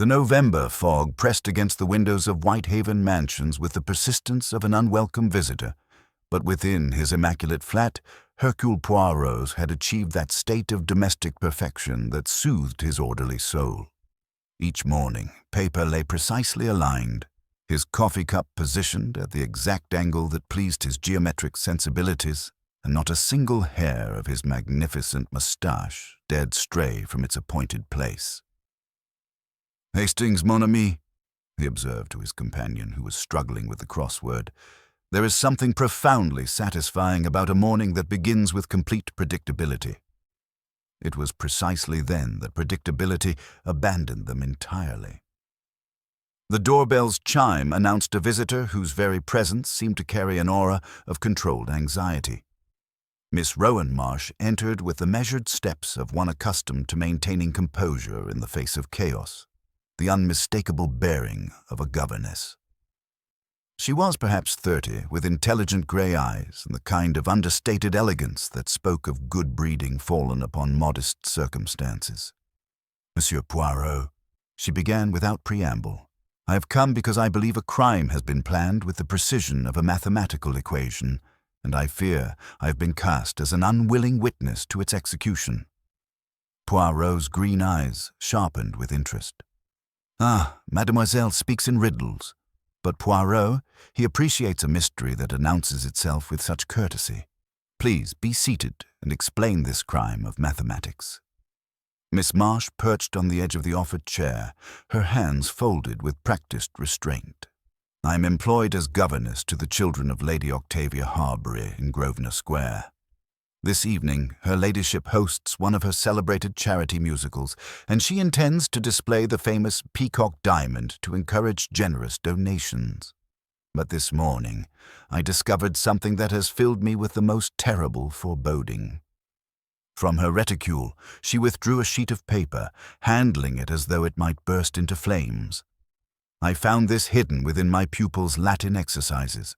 The November fog pressed against the windows of Whitehaven mansions with the persistence of an unwelcome visitor, but within his immaculate flat, Hercule Poirot had achieved that state of domestic perfection that soothed his orderly soul. Each morning, paper lay precisely aligned, his coffee cup positioned at the exact angle that pleased his geometric sensibilities, and not a single hair of his magnificent moustache dared stray from its appointed place. "Hastings, mon ami," he observed to his companion, who was struggling with the crossword, "there is something profoundly satisfying about a morning that begins with complete predictability." It was precisely then that predictability abandoned them entirely. The doorbell's chime announced a visitor whose very presence seemed to carry an aura of controlled anxiety. Miss Rowan Marsh entered with the measured steps of one accustomed to maintaining composure in the face of chaos, the unmistakable bearing of a governess. She was perhaps 30, with intelligent grey eyes and the kind of understated elegance that spoke of good breeding fallen upon modest circumstances. "Monsieur Poirot," she began without preamble, "I have come because I believe a crime has been planned with the precision of a mathematical equation, and I fear I have been cast as an unwilling witness to its execution." Poirot's green eyes sharpened with interest. "Ah, mademoiselle speaks in riddles. But Poirot, he appreciates a mystery that announces itself with such courtesy. Please be seated and explain this crime of mathematics." Miss Marsh perched on the edge of the offered chair, her hands folded with practiced restraint. "I am employed as governess to the children of Lady Octavia Harbury in Grosvenor Square. This evening, her ladyship hosts one of her celebrated charity musicals, and she intends to display the famous peacock diamond to encourage generous donations. But this morning, I discovered something that has filled me with the most terrible foreboding." From her reticule, she withdrew a sheet of paper, handling it as though it might burst into flames. "I found this hidden within my pupil's Latin exercises.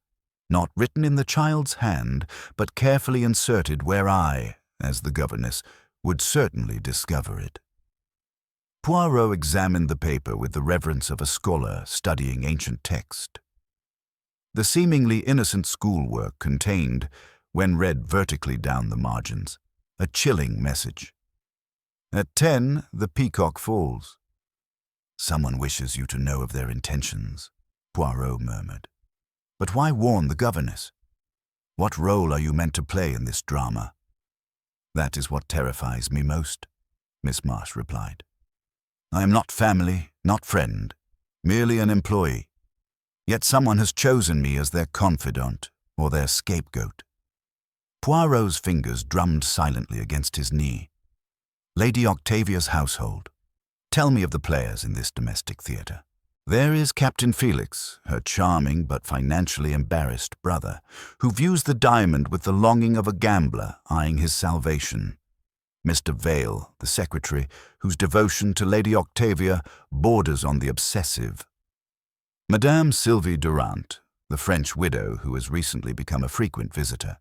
Not written in the child's hand, but carefully inserted where I, as the governess, would certainly discover it." Poirot examined the paper with the reverence of a scholar studying ancient text. The seemingly innocent schoolwork contained, when read vertically down the margins, a chilling message. "At 10, the peacock falls." "Someone wishes you to know of their intentions," Poirot murmured. "But why warn the governess? What role are you meant to play in this drama?" "That is what terrifies me most," Miss Marsh replied. "I am not family, not friend, merely an employee. Yet someone has chosen me as their confidant or their scapegoat." Poirot's fingers drummed silently against his knee. "Lady Octavia's household. Tell me of the players in this domestic theatre." "There is Captain Felix, her charming but financially embarrassed brother, who views the diamond with the longing of a gambler eyeing his salvation. Mr. Vale, the secretary, whose devotion to Lady Octavia borders on the obsessive. Madame Sylvie Durant, the French widow who has recently become a frequent visitor.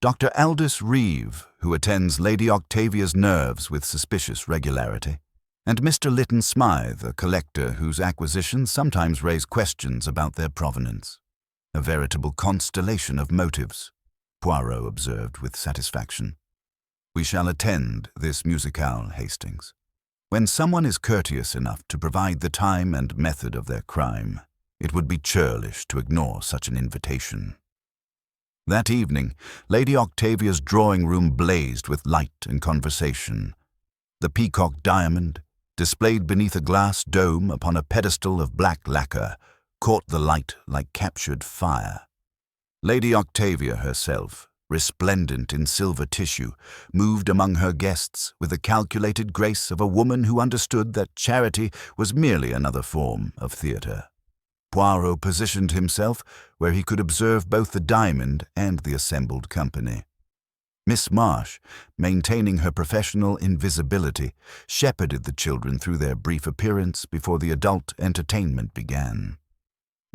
Dr. Aldous Reeve, who attends Lady Octavia's nerves with suspicious regularity. And Mr. Lytton Smythe, a collector whose acquisitions sometimes raise questions about their provenance. A veritable constellation of motives," Poirot observed with satisfaction. "We shall attend this musicale, Hastings. When someone is courteous enough to provide the time and method of their crime, it would be churlish to ignore such an invitation." That evening, Lady Octavia's drawing-room blazed with light and conversation. The peacock diamond, displayed beneath a glass dome upon a pedestal of black lacquer, caught the light like captured fire. Lady Octavia herself, resplendent in silver tissue, moved among her guests with the calculated grace of a woman who understood that charity was merely another form of theatre. Poirot positioned himself where he could observe both the diamond and the assembled company. Miss Marsh, maintaining her professional invisibility, shepherded the children through their brief appearance before the adult entertainment began.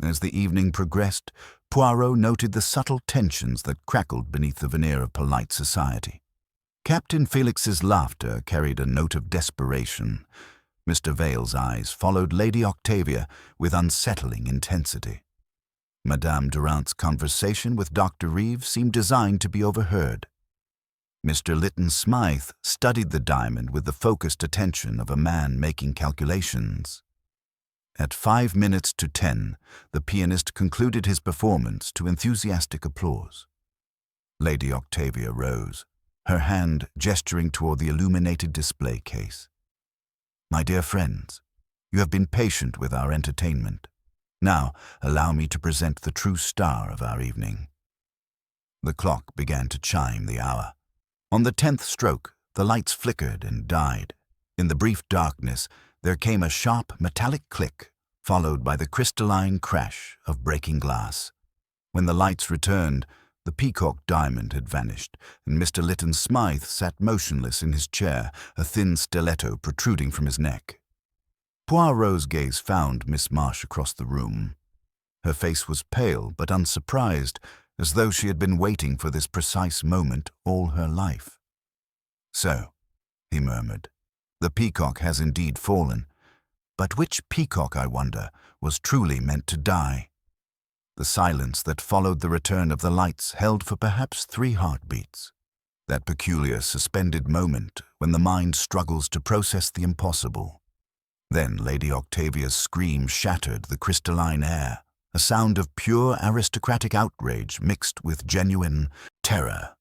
As the evening progressed, Poirot noted the subtle tensions that crackled beneath the veneer of polite society. Captain Felix's laughter carried a note of desperation. Mr. Vale's eyes followed Lady Octavia with unsettling intensity. Madame Durant's conversation with Dr. Reeve seemed designed to be overheard. Mr. Lytton Smythe studied the diamond with the focused attention of a man making calculations. At 5 minutes to 10, the pianist concluded his performance to enthusiastic applause. Lady Octavia rose, her hand gesturing toward the illuminated display case. "My dear friends, you have been patient with our entertainment. Now, allow me to present the true star of our evening." The clock began to chime the hour. On the 10th stroke, the lights flickered and died. In the brief darkness, there came a sharp metallic click, followed by the crystalline crash of breaking glass. When the lights returned, the peacock diamond had vanished, and Mr. Lytton Smythe sat motionless in his chair, a thin stiletto protruding from his neck. Poirot's gaze found Miss Marsh across the room. Her face was pale but unsurprised, as though she had been waiting for this precise moment all her life. "So," he murmured, "the peacock has indeed fallen. But which peacock, I wonder, was truly meant to die?" The silence that followed the return of the lights held for perhaps 3 heartbeats. That peculiar suspended moment when the mind struggles to process the impossible. Then Lady Octavia's scream shattered the crystalline air, a sound of pure aristocratic outrage mixed with genuine terror.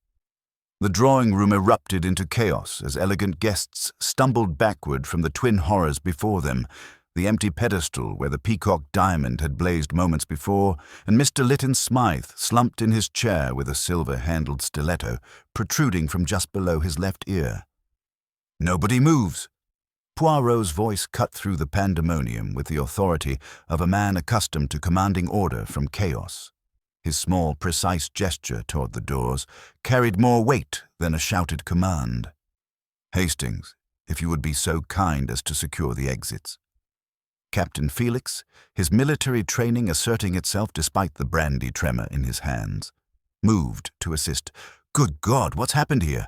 The drawing-room erupted into chaos as elegant guests stumbled backward from the twin horrors before them, the empty pedestal where the peacock diamond had blazed moments before, and Mr. Lytton Smythe slumped in his chair with a silver-handled stiletto protruding from just below his left ear. "Nobody moves!" Poirot's voice cut through the pandemonium with the authority of a man accustomed to commanding order from chaos. His small, precise gesture toward the doors carried more weight than a shouted command. "Hastings, if you would be so kind as to secure the exits." Captain Felix, his military training asserting itself despite the brandy tremor in his hands, moved to assist. "Good God, what's happened here?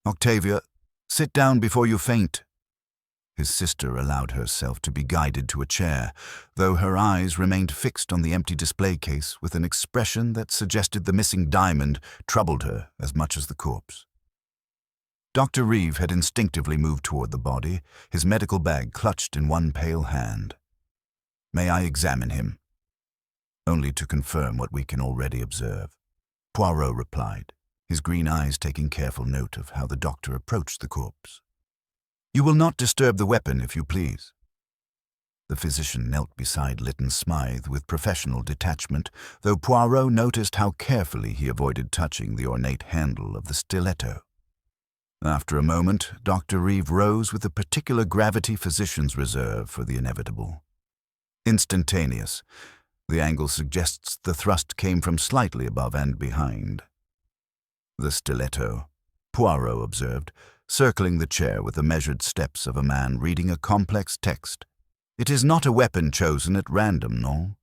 Octavia, sit down before you faint." His sister allowed herself to be guided to a chair, though her eyes remained fixed on the empty display case with an expression that suggested the missing diamond troubled her as much as the corpse. Dr. Reeve had instinctively moved toward the body, his medical bag clutched in one pale hand. "May I examine him?" "Only to confirm what we can already observe," Poirot replied, his green eyes taking careful note of how the doctor approached the corpse. "You will not disturb the weapon, if you please." The physician knelt beside Lytton Smythe with professional detachment, though Poirot noticed how carefully he avoided touching the ornate handle of the stiletto. After a moment, Dr. Reeve rose with the particular gravity physicians reserve for the inevitable. Instantaneous. The angle suggests the thrust came from slightly above and behind. "The stiletto," Poirot observed, circling the chair with the measured steps of a man reading a complex text. "It is not a weapon chosen at random, no?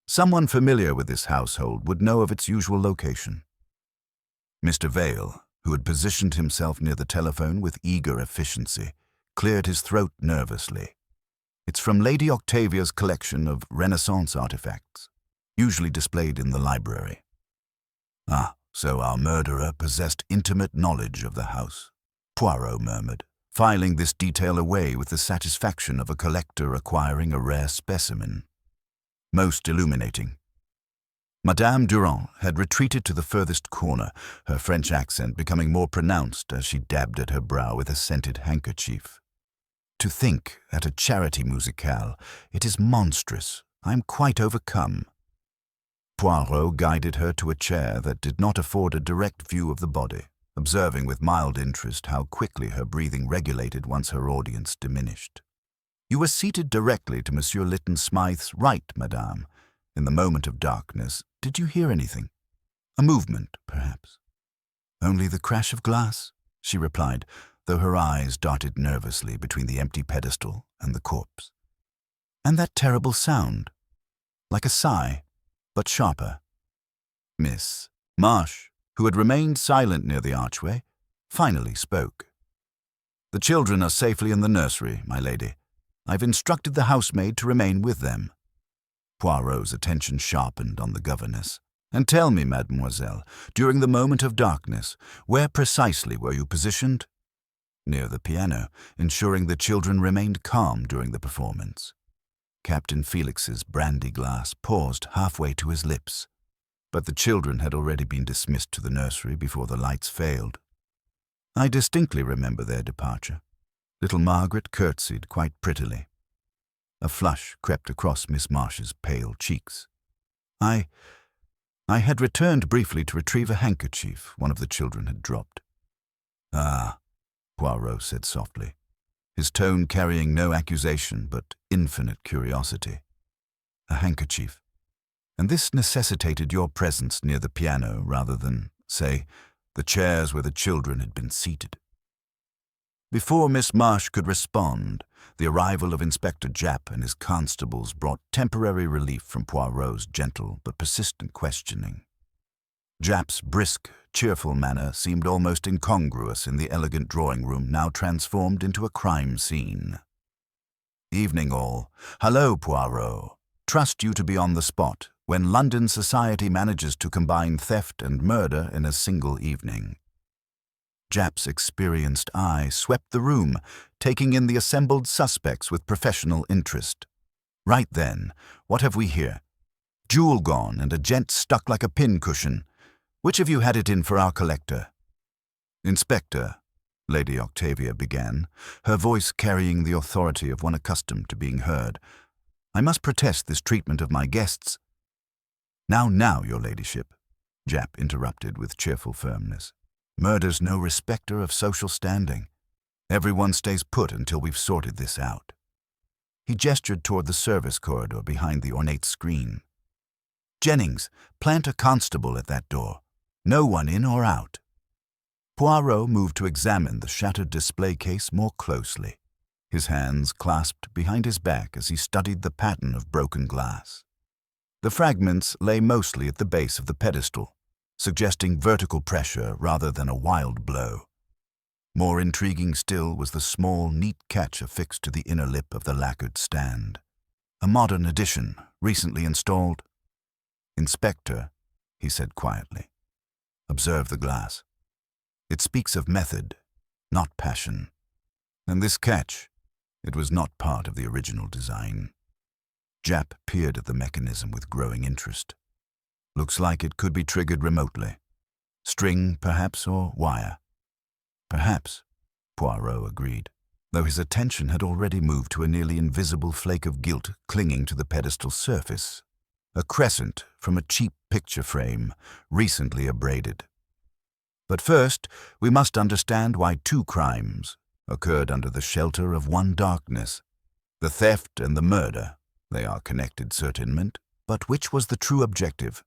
Someone familiar with this household would know of its usual location." Mr. Vale, who had positioned himself near the telephone with eager efficiency, cleared his throat nervously. "It's from Lady Octavia's collection of Renaissance artifacts, usually displayed in the library." "Ah, so our murderer possessed intimate knowledge of the house," Poirot murmured, filing this detail away with the satisfaction of a collector acquiring a rare specimen. "Most illuminating." Madame Durant had retreated to the furthest corner, her French accent becoming more pronounced as she dabbed at her brow with a scented handkerchief. "To think, at a charity musicale, it is monstrous. I am quite overcome." Poirot guided her to a chair that did not afford a direct view of the body, observing with mild interest how quickly her breathing regulated once her audience diminished. "You were seated directly to Monsieur Lytton Smythe's right, madame. In the moment of darkness, did you hear anything? A movement, perhaps?" "Only the crash of glass," she replied, though her eyes darted nervously between the empty pedestal and the corpse. "And that terrible sound, like a sigh, but sharper." Miss Marsh, who had remained silent near the archway, finally spoke. "The children are safely in the nursery, my lady. I've instructed the housemaid to remain with them." Poirot's attention sharpened on the governess. "And tell me, mademoiselle, during the moment of darkness, where precisely were you positioned?" "Near the piano, ensuring the children remained calm during the performance." Captain Felix's brandy glass paused halfway to his lips, but the children had already been dismissed to the nursery before the lights failed. "I distinctly remember their departure." Little Margaret curtsied quite prettily. A flush crept across Miss Marsh's pale cheeks. I had returned briefly to retrieve a handkerchief one of the children had dropped." "Ah," Poirot said softly, his tone carrying no accusation but infinite curiosity. "A handkerchief. And this necessitated your presence near the piano rather than, say, the chairs where the children had been seated." Before Miss Marsh could respond, the arrival of Inspector Japp and his constables brought temporary relief from Poirot's gentle but persistent questioning. Japp's brisk, cheerful manner seemed almost incongruous in the elegant drawing-room now transformed into a crime scene. "Evening all. Hello, Poirot. Trust you to be on the spot when London society manages to combine theft and murder in a single evening." Japp's experienced eye swept the room, taking in the assembled suspects with professional interest. "Right then, what have we here? Jewel gone and a gent stuck like a pincushion. Which of you had it in for our collector?" "Inspector," Lady Octavia began, her voice carrying the authority of one accustomed to being heard, "I must protest this treatment of my guests." Now, your ladyship," Japp interrupted with cheerful firmness. "Murder's no respecter of social standing. Everyone stays put until we've sorted this out." He gestured toward the service corridor behind the ornate screen. "Jennings, plant a constable at that door. No one in or out." Poirot moved to examine the shattered display case more closely, his hands clasped behind his back as he studied the pattern of broken glass. The fragments lay mostly at the base of the pedestal, suggesting vertical pressure rather than a wild blow. More intriguing still was the small, neat catch affixed to the inner lip of the lacquered stand. "A modern addition, recently installed." "Inspector," he said quietly, "observe the glass. It speaks of method, not passion. And this catch, it was not part of the original design." Japp peered at the mechanism with growing interest. "Looks like it could be triggered remotely. String, perhaps, or wire." "Perhaps," Poirot agreed, though his attention had already moved to a nearly invisible flake of gilt clinging to the pedestal surface, a crescent from a cheap picture frame, recently abraded. "But first, we must understand why two crimes occurred under the shelter of one darkness. The theft and the murder, they are connected, certainement, but which was the true objective?"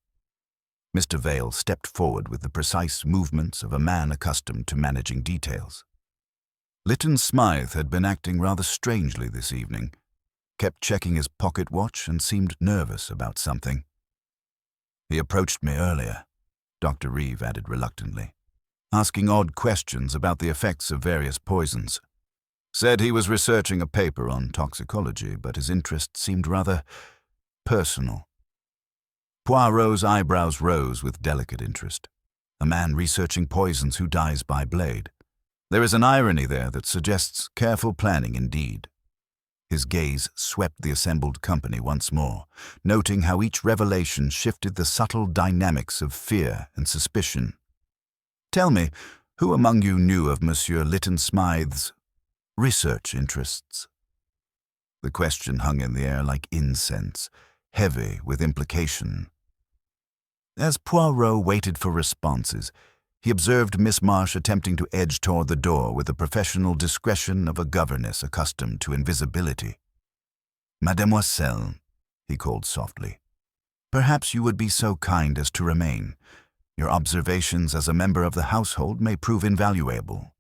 Mr. Vale stepped forward with the precise movements of a man accustomed to managing details. "Lytton Smythe had been acting rather strangely this evening, kept checking his pocket watch and seemed nervous about something. He approached me earlier," Dr. Reeve added reluctantly, "asking odd questions about the effects of various poisons. Said he was researching a paper on toxicology, but his interest seemed rather personal." Poirot's eyebrows rose with delicate interest. A man researching poisons who dies by blade. There is an irony there that suggests careful planning indeed. His gaze swept the assembled company once more, noting how each revelation shifted the subtle dynamics of fear and suspicion. "Tell me, who among you knew of Monsieur Lytton Smythe's research interests?" The question hung in the air like incense, heavy with implication. As Poirot waited for responses, he observed Miss Marsh attempting to edge toward the door with the professional discretion of a governess accustomed to invisibility. "Mademoiselle," he called softly, "perhaps you would be so kind as to remain. Your observations as a member of the household may prove invaluable."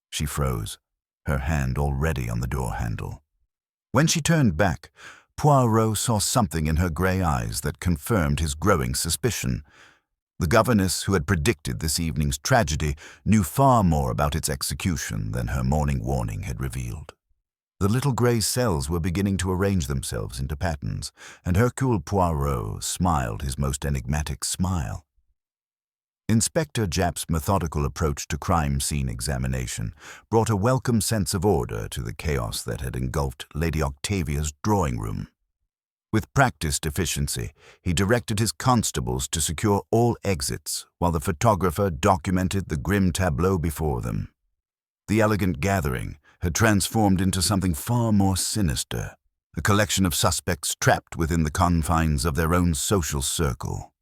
She froze, her hand already on the door handle. When she turned back, Poirot saw something in her grey eyes that confirmed his growing suspicion. The governess who had predicted this evening's tragedy knew far more about its execution than her morning warning had revealed. The little grey cells were beginning to arrange themselves into patterns, and Hercule Poirot smiled his most enigmatic smile. Inspector Japp's methodical approach to crime scene examination brought a welcome sense of order to the chaos that had engulfed Lady Octavia's drawing room. With practiced efficiency, he directed his constables to secure all exits, while the photographer documented the grim tableau before them. The elegant gathering had transformed into something far more sinister, a collection of suspects trapped within the confines of their own social circle.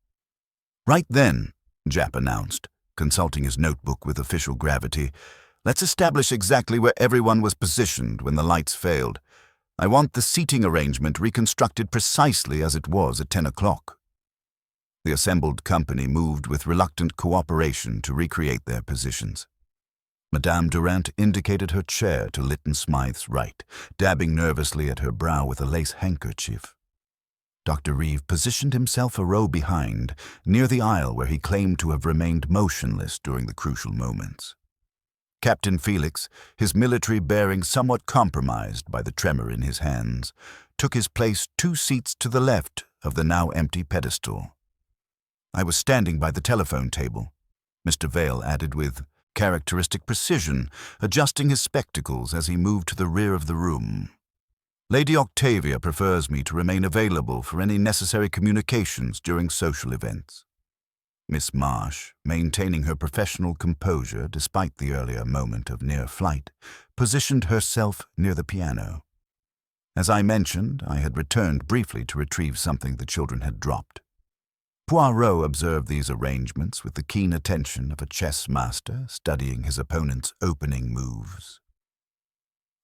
"Right then," Japp announced, consulting his notebook with official gravity, "let's establish exactly where everyone was positioned when the lights failed. I want the seating arrangement reconstructed precisely as it was at 10 o'clock. The assembled company moved with reluctant cooperation to recreate their positions. Madame Durant indicated her chair to Lytton Smythe's right, dabbing nervously at her brow with a lace handkerchief. Dr. Reeve positioned himself a row behind, near the aisle where he claimed to have remained motionless during the crucial moments. Captain Felix, his military bearing somewhat compromised by the tremor in his hands, took his place 2 seats to the left of the now empty pedestal. "I was standing by the telephone table," Mr. Vale added with characteristic precision, adjusting his spectacles as he moved to the rear of the room. "Lady Octavia prefers me to remain available for any necessary communications during social events." Miss Marsh, maintaining her professional composure despite the earlier moment of near flight, positioned herself near the piano. As I mentioned, I had returned briefly to retrieve something the children had dropped. Poirot observed these arrangements with the keen attention of a chess master studying his opponent's opening moves.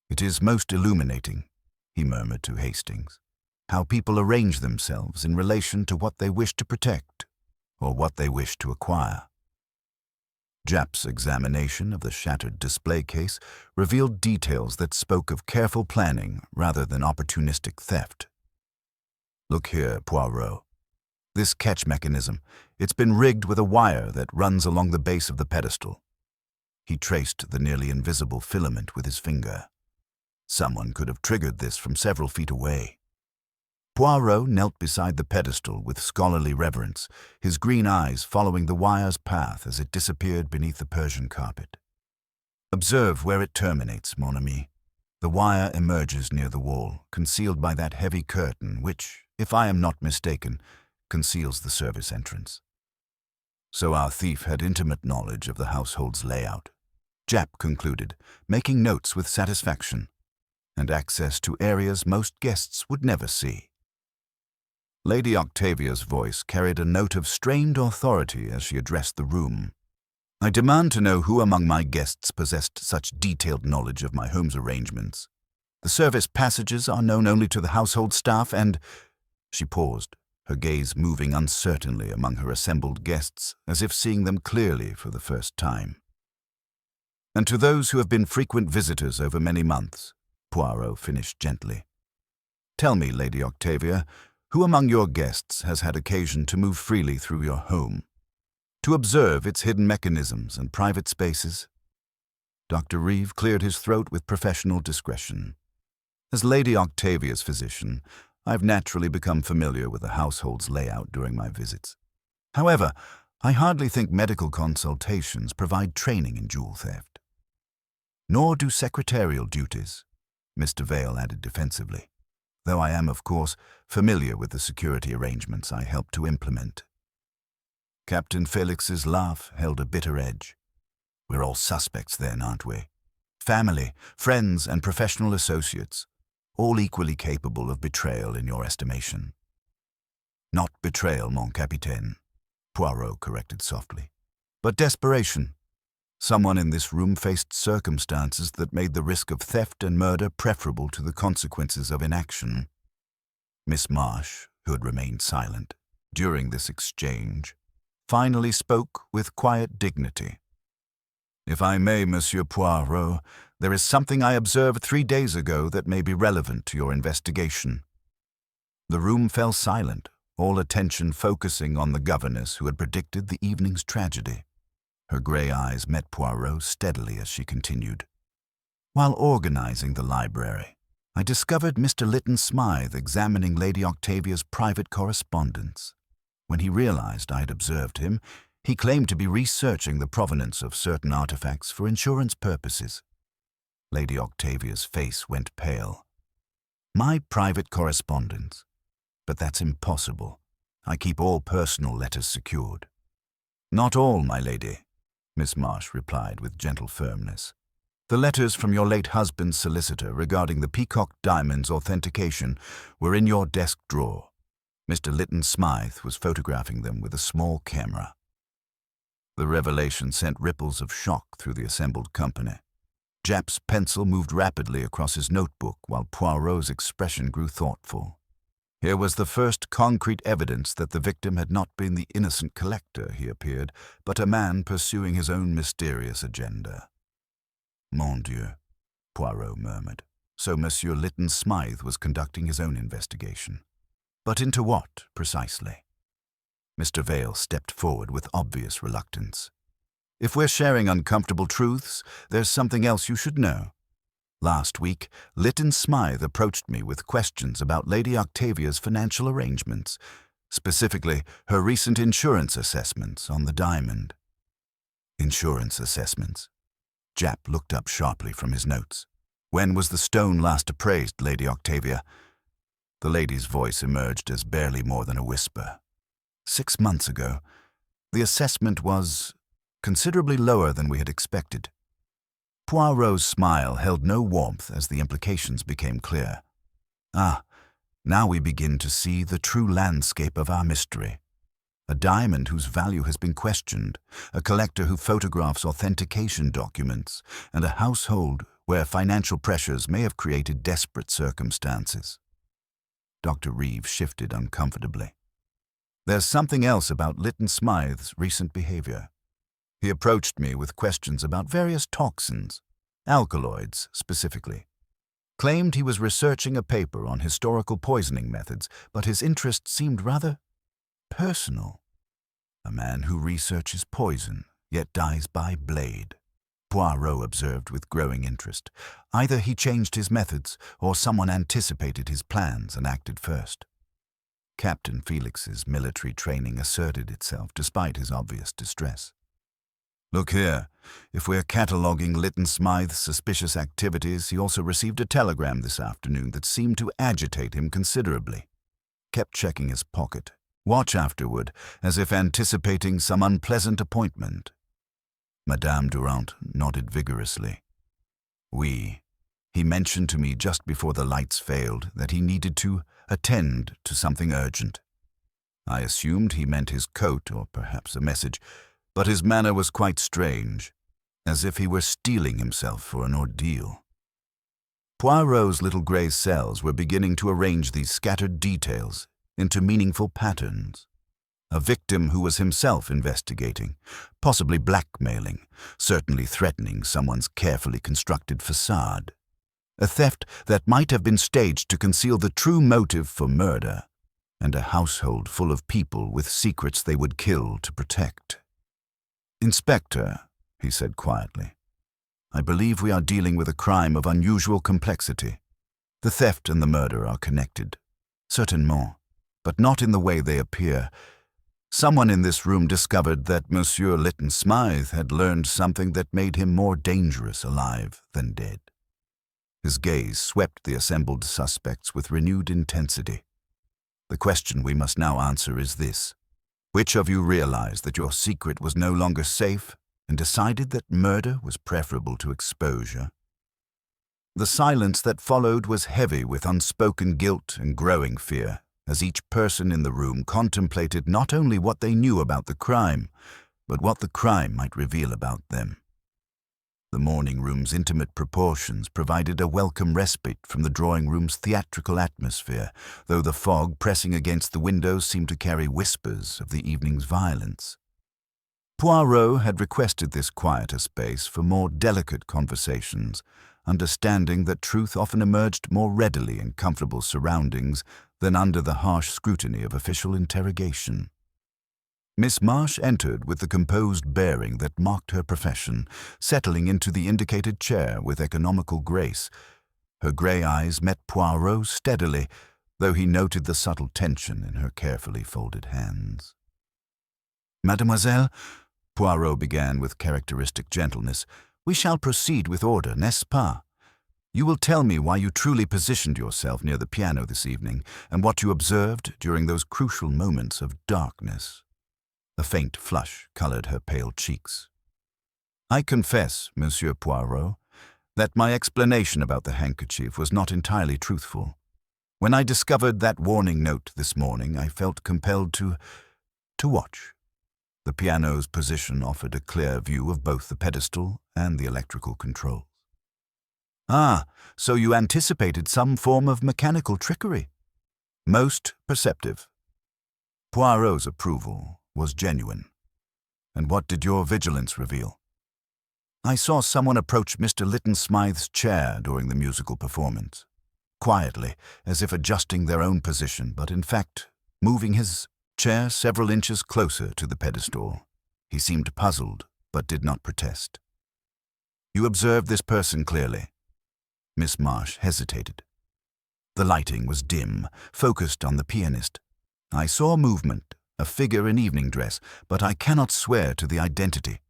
"It is most illuminating," he murmured to Hastings, "how people arrange themselves in relation to what they wish to protect, or what they wish to acquire." Japp's examination of the shattered display case revealed details that spoke of careful planning rather than opportunistic theft. "Look here, Poirot. This catch mechanism, it's been rigged with a wire that runs along the base of the pedestal." He traced the nearly invisible filament with his finger. "Someone could have triggered this from several feet away." Poirot knelt beside the pedestal with scholarly reverence, his green eyes following the wire's path as it disappeared beneath the Persian carpet. "Observe where it terminates, mon ami. The wire emerges near the wall, concealed by that heavy curtain which, if I am not mistaken, conceals the service entrance." So our thief had intimate knowledge of the household's layout, Japp concluded, making notes with satisfaction, and access to areas most guests would never see. Lady Octavia's voice carried a note of strained authority as she addressed the room. "I demand to know who among my guests possessed such detailed knowledge of my home's arrangements. The service passages are known only to the household staff and—" She paused, her gaze moving uncertainly among her assembled guests, as if seeing them clearly for the first time. "And to those who have been frequent visitors over many months," Poirot finished gently. "Tell me, Lady Octavia, who among your guests has had occasion to move freely through your home, to observe its hidden mechanisms and private spaces?" Dr. Reeve cleared his throat with professional discretion. "As Lady Octavia's physician, I've naturally become familiar with the household's layout during my visits. However, I hardly think medical consultations provide training in jewel theft." "Nor do secretarial duties," Mr. Vale added defensively, "though I am, of course, familiar with the security arrangements I helped to implement." Captain Felix's laugh held a bitter edge. "We're all suspects then, aren't we? Family, friends, and professional associates, all equally capable of betrayal in your estimation." "Not betrayal, mon capitaine," Poirot corrected softly, "but desperation. Someone in this room faced circumstances that made the risk of theft and murder preferable to the consequences of inaction." Miss Marsh, who had remained silent during this exchange, finally spoke with quiet dignity. "If I may, Monsieur Poirot, there is something I observed 3 days ago that may be relevant to your investigation." The room fell silent, all attention focusing on the governess who had predicted the evening's tragedy. Her grey eyes met Poirot steadily as she continued. "While organizing the library, I discovered Mr. Lytton Smythe examining Lady Octavia's private correspondence. When he realized I had observed him, he claimed to be researching the provenance of certain artifacts for insurance purposes. Lady Octavia's face went pale. My private correspondence? But that's impossible. I keep all personal letters secured. Not all, my lady, Miss Marsh replied with gentle firmness. The letters from your late husband's solicitor regarding the Peacock Diamond's authentication were in your desk drawer. Mr. Lytton Smythe was photographing them with a small camera. The revelation sent ripples of shock through the assembled company. Japp's pencil moved rapidly across his notebook while Poirot's expression grew thoughtful. Here was the first concrete evidence that the victim had not been the innocent collector, he appeared, but a man pursuing his own mysterious agenda. Mon Dieu, Poirot murmured. So Monsieur Lytton Smythe was conducting his own investigation. But into what, precisely? Mr. Vale stepped forward with obvious reluctance. If we're sharing uncomfortable truths, there's something else you should know. Last week, Lytton Smythe approached me with questions about Lady Octavia's financial arrangements, specifically her recent insurance assessments on the diamond. Insurance assessments? Japp looked up sharply from his notes. When was the stone last appraised, Lady Octavia? The lady's voice emerged as barely more than a whisper. 6 months ago. The assessment was considerably lower than we had expected. Poirot's smile held no warmth as the implications became clear. Ah, now we begin to see the true landscape of our mystery. A diamond whose value has been questioned, a collector who photographs authentication documents, and a household where financial pressures may have created desperate circumstances. Dr. Reeve shifted uncomfortably. There's something else about Lytton Smythe's recent behavior. He approached me with questions about various toxins, alkaloids specifically. Claimed he was researching a paper on historical poisoning methods, but his interest seemed rather personal. A man who researches poison, yet dies by blade, Poirot observed with growing interest. Either he changed his methods, or someone anticipated his plans and acted first. Captain Felix's military training asserted itself despite his obvious distress. Look here, if we're cataloguing Lytton Smythe's suspicious activities, he also received a telegram this afternoon that seemed to agitate him considerably. Kept checking his pocket. Watch afterward, as if anticipating some unpleasant appointment. Madame Durand nodded vigorously. Oui. He mentioned to me just before the lights failed that he needed to attend to something urgent. I assumed he meant his coat or perhaps a message, but his manner was quite strange, as if he were steeling himself for an ordeal. Poirot's little grey cells were beginning to arrange these scattered details into meaningful patterns. A victim who was himself investigating, possibly blackmailing, certainly threatening someone's carefully constructed facade. A theft that might have been staged to conceal the true motive for murder, and a household full of people with secrets they would kill to protect. Inspector, he said quietly, I believe we are dealing with a crime of unusual complexity. The theft and the murder are connected, certainement, but not in the way they appear. Someone in this room discovered that Monsieur Lytton Smythe had learned something that made him more dangerous alive than dead. His gaze swept the assembled suspects with renewed intensity. The question we must now answer is this. Which of you realized that your secret was no longer safe and decided that murder was preferable to exposure? The silence that followed was heavy with unspoken guilt and growing fear, as each person in the room contemplated not only what they knew about the crime, but what the crime might reveal about them. The morning room's intimate proportions provided a welcome respite from the drawing room's theatrical atmosphere, though the fog pressing against the windows seemed to carry whispers of the evening's violence. Poirot had requested this quieter space for more delicate conversations, understanding that truth often emerged more readily in comfortable surroundings than under the harsh scrutiny of official interrogation. Miss Marsh entered with the composed bearing that marked her profession, settling into the indicated chair with economical grace. Her grey eyes met Poirot's steadily, though he noted the subtle tension in her carefully folded hands. "Mademoiselle," Poirot began with characteristic gentleness, "we shall proceed with order, n'est-ce pas? You will tell me why you truly positioned yourself near the piano this evening, and what you observed during those crucial moments of darkness." A faint flush colored her pale cheeks. "I confess, Monsieur Poirot, that my explanation about the handkerchief was not entirely truthful. When I discovered that warning note this morning, I felt compelled to watch. The piano's position offered a clear view of both the pedestal and the electrical controls." "Ah, so you anticipated some form of mechanical trickery." "Most perceptive." Poirot's approval was genuine. "And what did your vigilance reveal?" "I saw someone approach Mr. Lytton Smythe's chair during the musical performance, quietly, as if adjusting their own position, but in fact moving his chair several inches closer to the pedestal. He seemed puzzled, but did not protest." "You observed this person clearly?" Miss Marsh hesitated. "The lighting was dim, focused on the pianist. I saw movement, a figure in evening dress, but I cannot swear to the identity."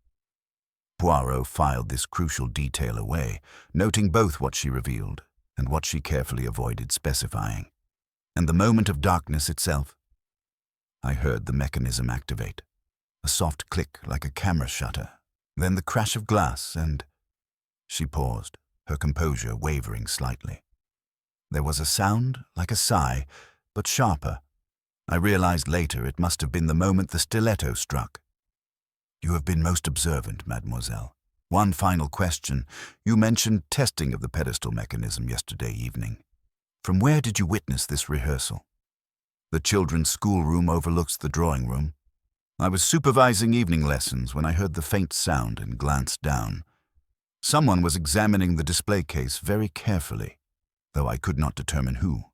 Poirot filed this crucial detail away, noting both what she revealed and what she carefully avoided specifying. "And the moment of darkness itself?" "I heard the mechanism activate. A soft click like a camera shutter, then the crash of glass and—" She paused, her composure wavering slightly. "There was a sound like a sigh, but sharper. I realized later it must have been the moment the stiletto struck." "You have been most observant, mademoiselle. One final question. You mentioned testing of the pedestal mechanism yesterday evening. From where did you witness this rehearsal?" "The children's schoolroom overlooks the drawing room. I was supervising evening lessons when I heard the faint sound and glanced down. Someone was examining the display case very carefully, though I could not determine who."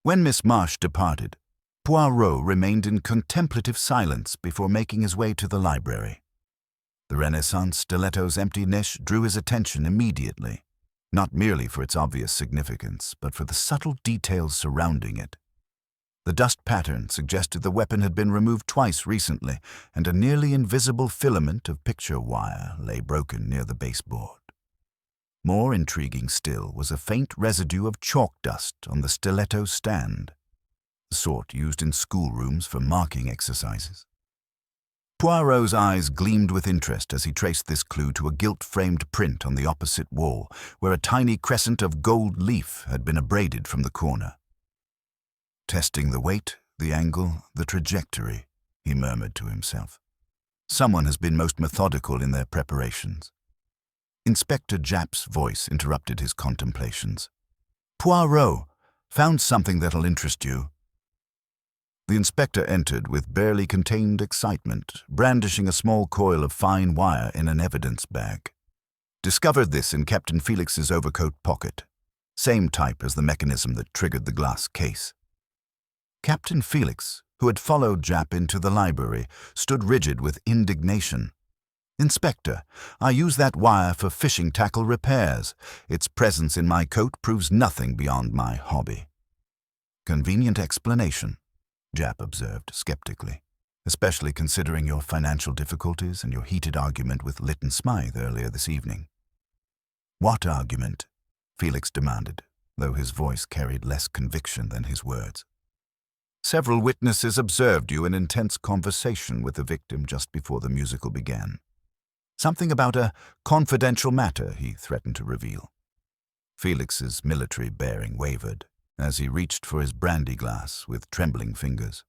When Miss Marsh departed, Poirot remained in contemplative silence before making his way to the library. The Renaissance stiletto's empty niche drew his attention immediately, not merely for its obvious significance, but for the subtle details surrounding it. The dust pattern suggested the weapon had been removed twice recently, and a nearly invisible filament of picture wire lay broken near the baseboard. More intriguing still was a faint residue of chalk dust on the stiletto stand, the sort used in schoolrooms for marking exercises. Poirot's eyes gleamed with interest as he traced this clue to a gilt-framed print on the opposite wall, where a tiny crescent of gold leaf had been abraded from the corner. "Testing the weight, the angle, the trajectory," he murmured to himself. "Someone has been most methodical in their preparations." Inspector Japp's voice interrupted his contemplations. "Poirot, found something that'll interest you." The inspector entered with barely contained excitement, brandishing a small coil of fine wire in an evidence bag. "Discovered this in Captain Felix's overcoat pocket. Same type as the mechanism that triggered the glass case." Captain Felix, who had followed Japp into the library, stood rigid with indignation. "Inspector, I use that wire for fishing tackle repairs. Its presence in my coat proves nothing beyond my hobby." "Convenient explanation," Japp observed skeptically, "especially considering your financial difficulties and your heated argument with Lytton Smythe earlier this evening." "What argument?" Felix demanded, though his voice carried less conviction than his words. "Several witnesses observed you in intense conversation with the victim just before the musical began. Something about a confidential matter he threatened to reveal." Felix's military bearing wavered as he reached for his brandy glass with trembling fingers.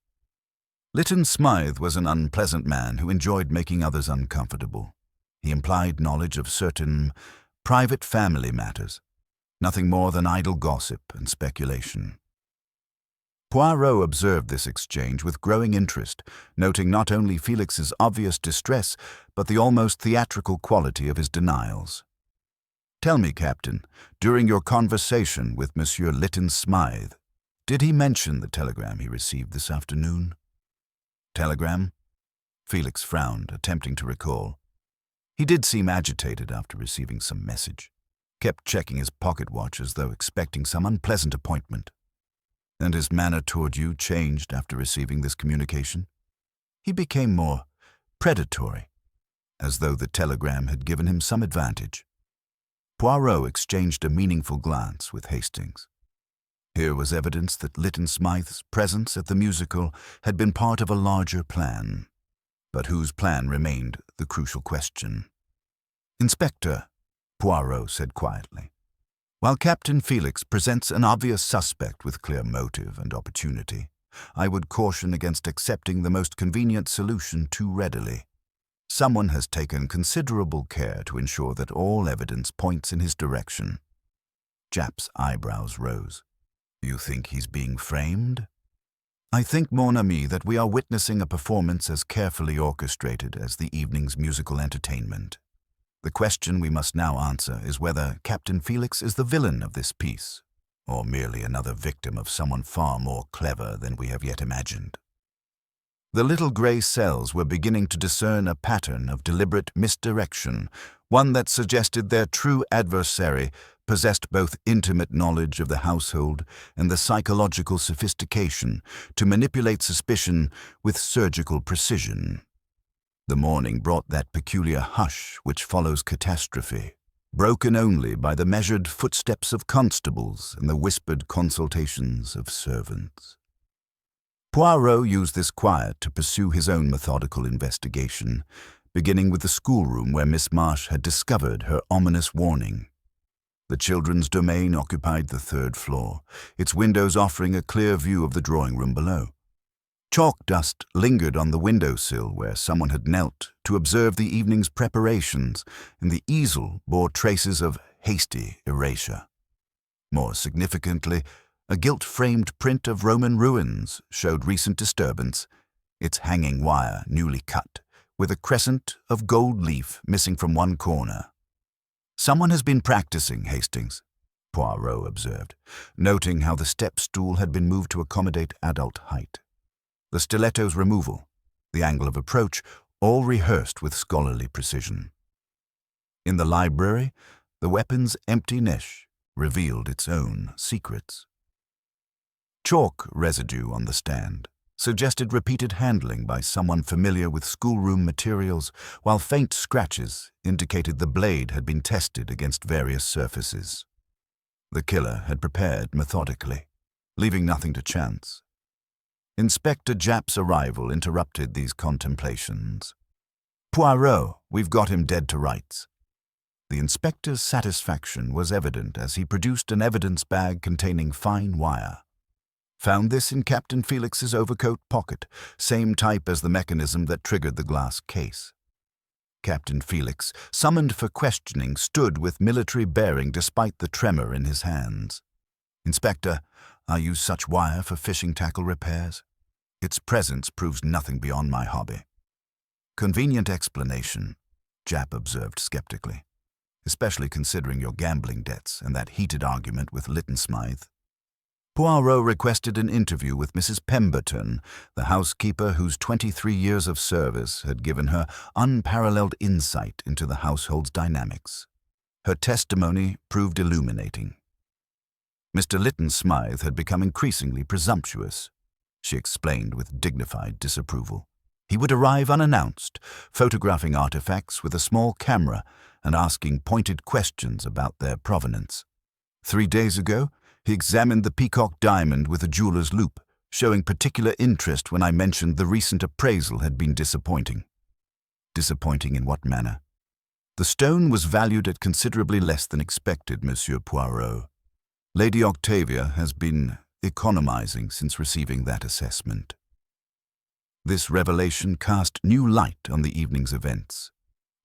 Lytton Smythe was an unpleasant man who enjoyed making others uncomfortable. He implied knowledge of certain private family matters, nothing more than idle gossip and speculation. Poirot observed this exchange with growing interest, noting not only Felix's obvious distress, but the almost theatrical quality of his denials. "Tell me, Captain, during your conversation with Monsieur Lytton Smythe, did he mention the telegram he received this afternoon?" "Telegram?" Felix frowned, attempting to recall. He did seem agitated after receiving some message. kept checking his pocket watch as though expecting some unpleasant appointment. And his manner toward you changed after receiving this communication. He became more predatory, as though the telegram had given him some advantage. Poirot exchanged a meaningful glance with Hastings. Here was evidence that Lytton Smythe's presence at the musical had been part of a larger plan, but whose plan remained the crucial question. "Inspector," Poirot said quietly, "while Captain Felix presents an obvious suspect with clear motive and opportunity, I would caution against accepting the most convenient solution too readily. Someone has taken considerable care to ensure that all evidence points in his direction." Japp's eyebrows rose. "You think he's being framed?" "I think, mon ami, that we are witnessing a performance as carefully orchestrated as the evening's musical entertainment. The question we must now answer is whether Captain Felix is the villain of this piece, or merely another victim of someone far more clever than we have yet imagined." The little grey cells were beginning to discern a pattern of deliberate misdirection, one that suggested their true adversary possessed both intimate knowledge of the household and the psychological sophistication to manipulate suspicion with surgical precision. The morning brought that peculiar hush which follows catastrophe, broken only by the measured footsteps of constables and the whispered consultations of servants. Poirot used this quiet to pursue his own methodical investigation, beginning with the schoolroom where Miss Marsh had discovered her ominous warning. The children's domain occupied the third floor, its windows offering a clear view of the drawing-room below. Chalk dust lingered on the windowsill where someone had knelt to observe the evening's preparations, and the easel bore traces of hasty erasure. More significantly, a gilt-framed print of Roman ruins showed recent disturbance, its hanging wire newly cut, with a crescent of gold leaf missing from one corner. "Someone has been practicing, Hastings," Poirot observed, noting how the step-stool had been moved to accommodate adult height. The stiletto's removal, the angle of approach, all rehearsed with scholarly precision. In the library, the weapon's empty niche revealed its own secrets. Chalk residue on the stand suggested repeated handling by someone familiar with schoolroom materials, while faint scratches indicated the blade had been tested against various surfaces. The killer had prepared methodically, leaving nothing to chance. Inspector Japp's arrival interrupted these contemplations. "Poirot, we've got him dead to rights." The inspector's satisfaction was evident as he produced an evidence bag containing fine wire. "Found this in Captain Felix's overcoat pocket, same type as the mechanism that triggered the glass case." Captain Felix, summoned for questioning, stood with military bearing despite the tremor in his hands. "Inspector, I use such wire for fishing tackle repairs. Its presence proves nothing beyond my hobby." "Convenient explanation," Japp observed skeptically, "especially considering your gambling debts and that heated argument with Lytton Smythe." Poirot requested an interview with Mrs. Pemberton, the housekeeper whose 23 years of service had given her unparalleled insight into the household's dynamics. Her testimony proved illuminating. Mr. Lytton Smythe had become increasingly presumptuous, she explained with dignified disapproval. He would arrive unannounced, photographing artifacts with a small camera and asking pointed questions about their provenance. 3 days ago, he examined the peacock diamond with a jeweler's loupe, showing particular interest when I mentioned the recent appraisal had been disappointing. Disappointing in what manner? The stone was valued at considerably less than expected, Monsieur Poirot. Lady Octavia has been economizing since receiving that assessment. This revelation cast new light on the evening's events.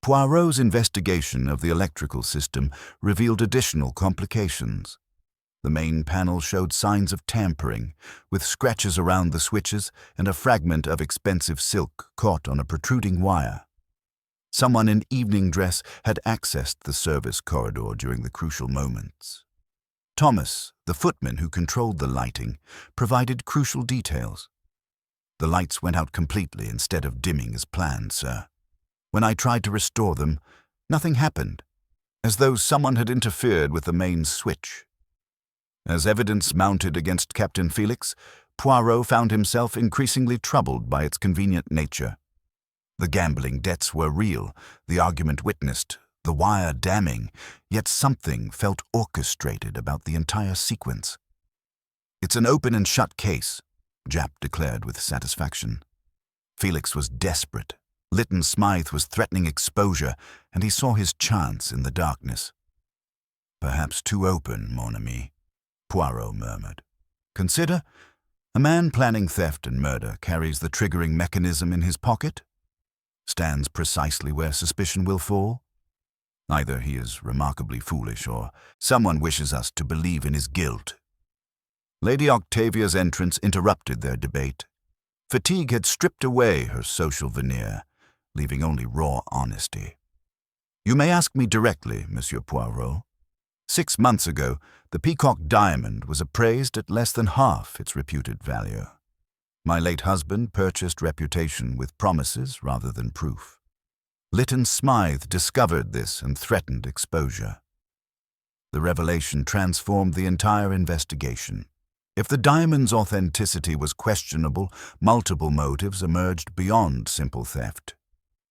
Poirot's investigation of the electrical system revealed additional complications. The main panel showed signs of tampering, with scratches around the switches and a fragment of expensive silk caught on a protruding wire. Someone in evening dress had accessed the service corridor during the crucial moments. Thomas, the footman who controlled the lighting, provided crucial details. "The lights went out completely instead of dimming as planned, sir. When I tried to restore them, nothing happened. as though someone had interfered with the main switch. As evidence mounted against Captain Felix, Poirot found himself increasingly troubled by its convenient nature. The gambling debts were real, the argument witnessed, the wire damning, yet something felt orchestrated about the entire sequence. "It's an open and shut case," Japp declared with satisfaction. Felix was desperate. Lytton Smythe was threatening exposure, and he saw his chance in the darkness. "Perhaps too open, mon ami," Poirot murmured. "Consider, a man planning theft and murder carries the triggering mechanism in his pocket, stands precisely where suspicion will fall. Either he is remarkably foolish, or someone wishes us to believe in his guilt." Lady Octavia's entrance interrupted their debate. Fatigue had stripped away her social veneer, leaving only raw honesty. "You may ask me directly, Monsieur Poirot. 6 months ago, the Peacock Diamond was appraised at less than half its reputed value. My late husband purchased reputation with promises rather than proof. Lytton Smythe discovered this and threatened exposure. The revelation transformed the entire investigation. If the diamond's authenticity was questionable, multiple motives emerged beyond simple theft.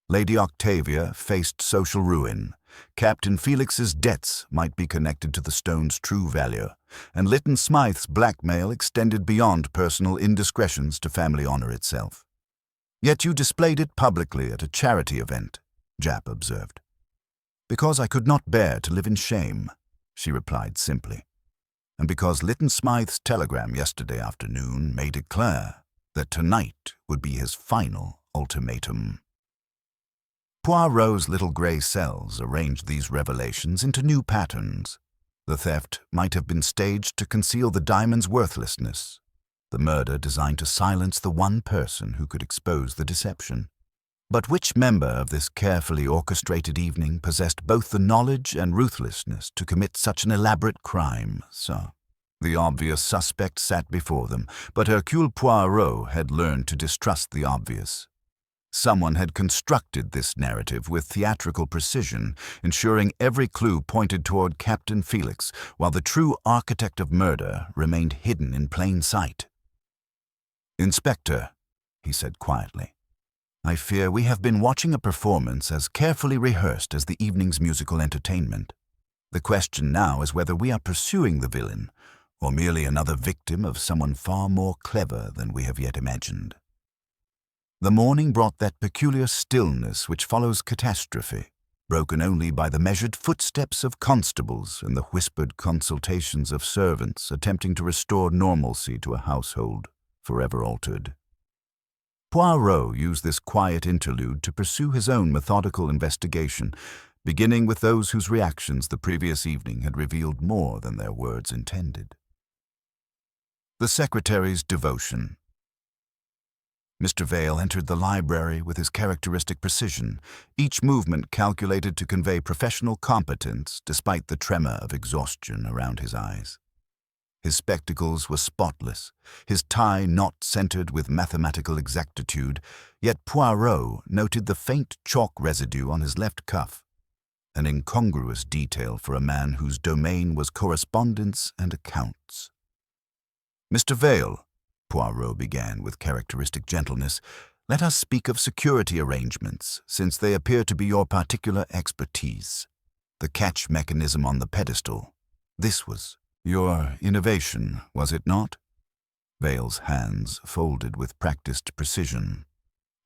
Lady Octavia faced social ruin. Captain Felix's debts might be connected to the stone's true value, and Lytton Smythe's blackmail extended beyond personal indiscretions to family honor itself. "Yet you displayed it publicly at a charity event," Japp observed. "Because I could not bear to live in shame," she replied simply, "and because Lytton Smythe's telegram yesterday afternoon made it clear that tonight would be his final ultimatum." Poirot's little grey cells arranged these revelations into new patterns. The theft might have been staged to conceal the diamond's worthlessness, the murder designed to silence the one person who could expose the deception. But which member of this carefully orchestrated evening possessed both the knowledge and ruthlessness to commit such an elaborate crime? So, the obvious suspect sat before them, but Hercule Poirot had learned to distrust the obvious. Someone had constructed this narrative with theatrical precision, ensuring every clue pointed toward Captain Felix, while the true architect of murder remained hidden in plain sight. "Inspector," he said quietly, "I fear we have been watching a performance as carefully rehearsed as the evening's musical entertainment. The question now is whether we are pursuing the villain, or merely another victim of someone far more clever than we have yet imagined." The morning brought that peculiar stillness which follows catastrophe, broken only by the measured footsteps of constables and the whispered consultations of servants attempting to restore normalcy to a household forever altered. Poirot used this quiet interlude to pursue his own methodical investigation, beginning with those whose reactions the previous evening had revealed more than their words intended. The secretary's devotion. Mr. Vale entered the library with his characteristic precision, each movement calculated to convey professional competence despite the tremor of exhaustion around his eyes. His spectacles were spotless, his tie knot-centered with mathematical exactitude, yet Poirot noted the faint chalk residue on his left cuff, an incongruous detail for a man whose domain was correspondence and accounts. "Mr. Vale," Poirot began with characteristic gentleness, "let us speak of security arrangements, since they appear to be your particular expertise. The catch mechanism on the pedestal. This was your innovation, was it not?" Vale's hands folded with practiced precision.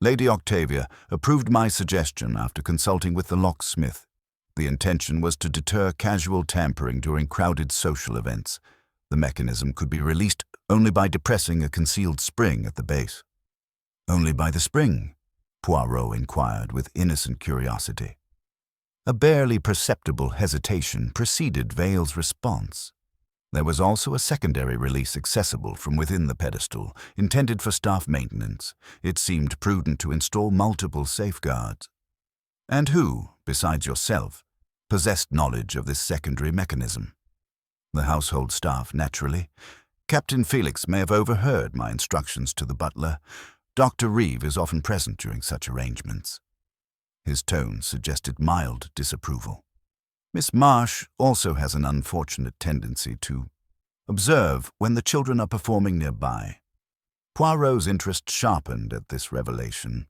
"Lady Octavia approved my suggestion after consulting with the locksmith. The intention was to deter casual tampering during crowded social events. The mechanism could be released only by depressing a concealed spring at the base." "Only by the spring?" Poirot inquired with innocent curiosity. A barely perceptible hesitation preceded Vale's response. There was also a secondary release accessible from within the pedestal, intended for staff maintenance. It seemed prudent to install multiple safeguards. "And who, besides yourself, possessed knowledge of this secondary mechanism?" "The household staff, naturally. Captain Felix may have overheard my instructions to the butler. Dr. Reeve is often present during such arrangements." His tone suggested mild disapproval. Miss Marsh also has an unfortunate tendency to observe when the children are performing nearby. Poirot's interest sharpened at this revelation.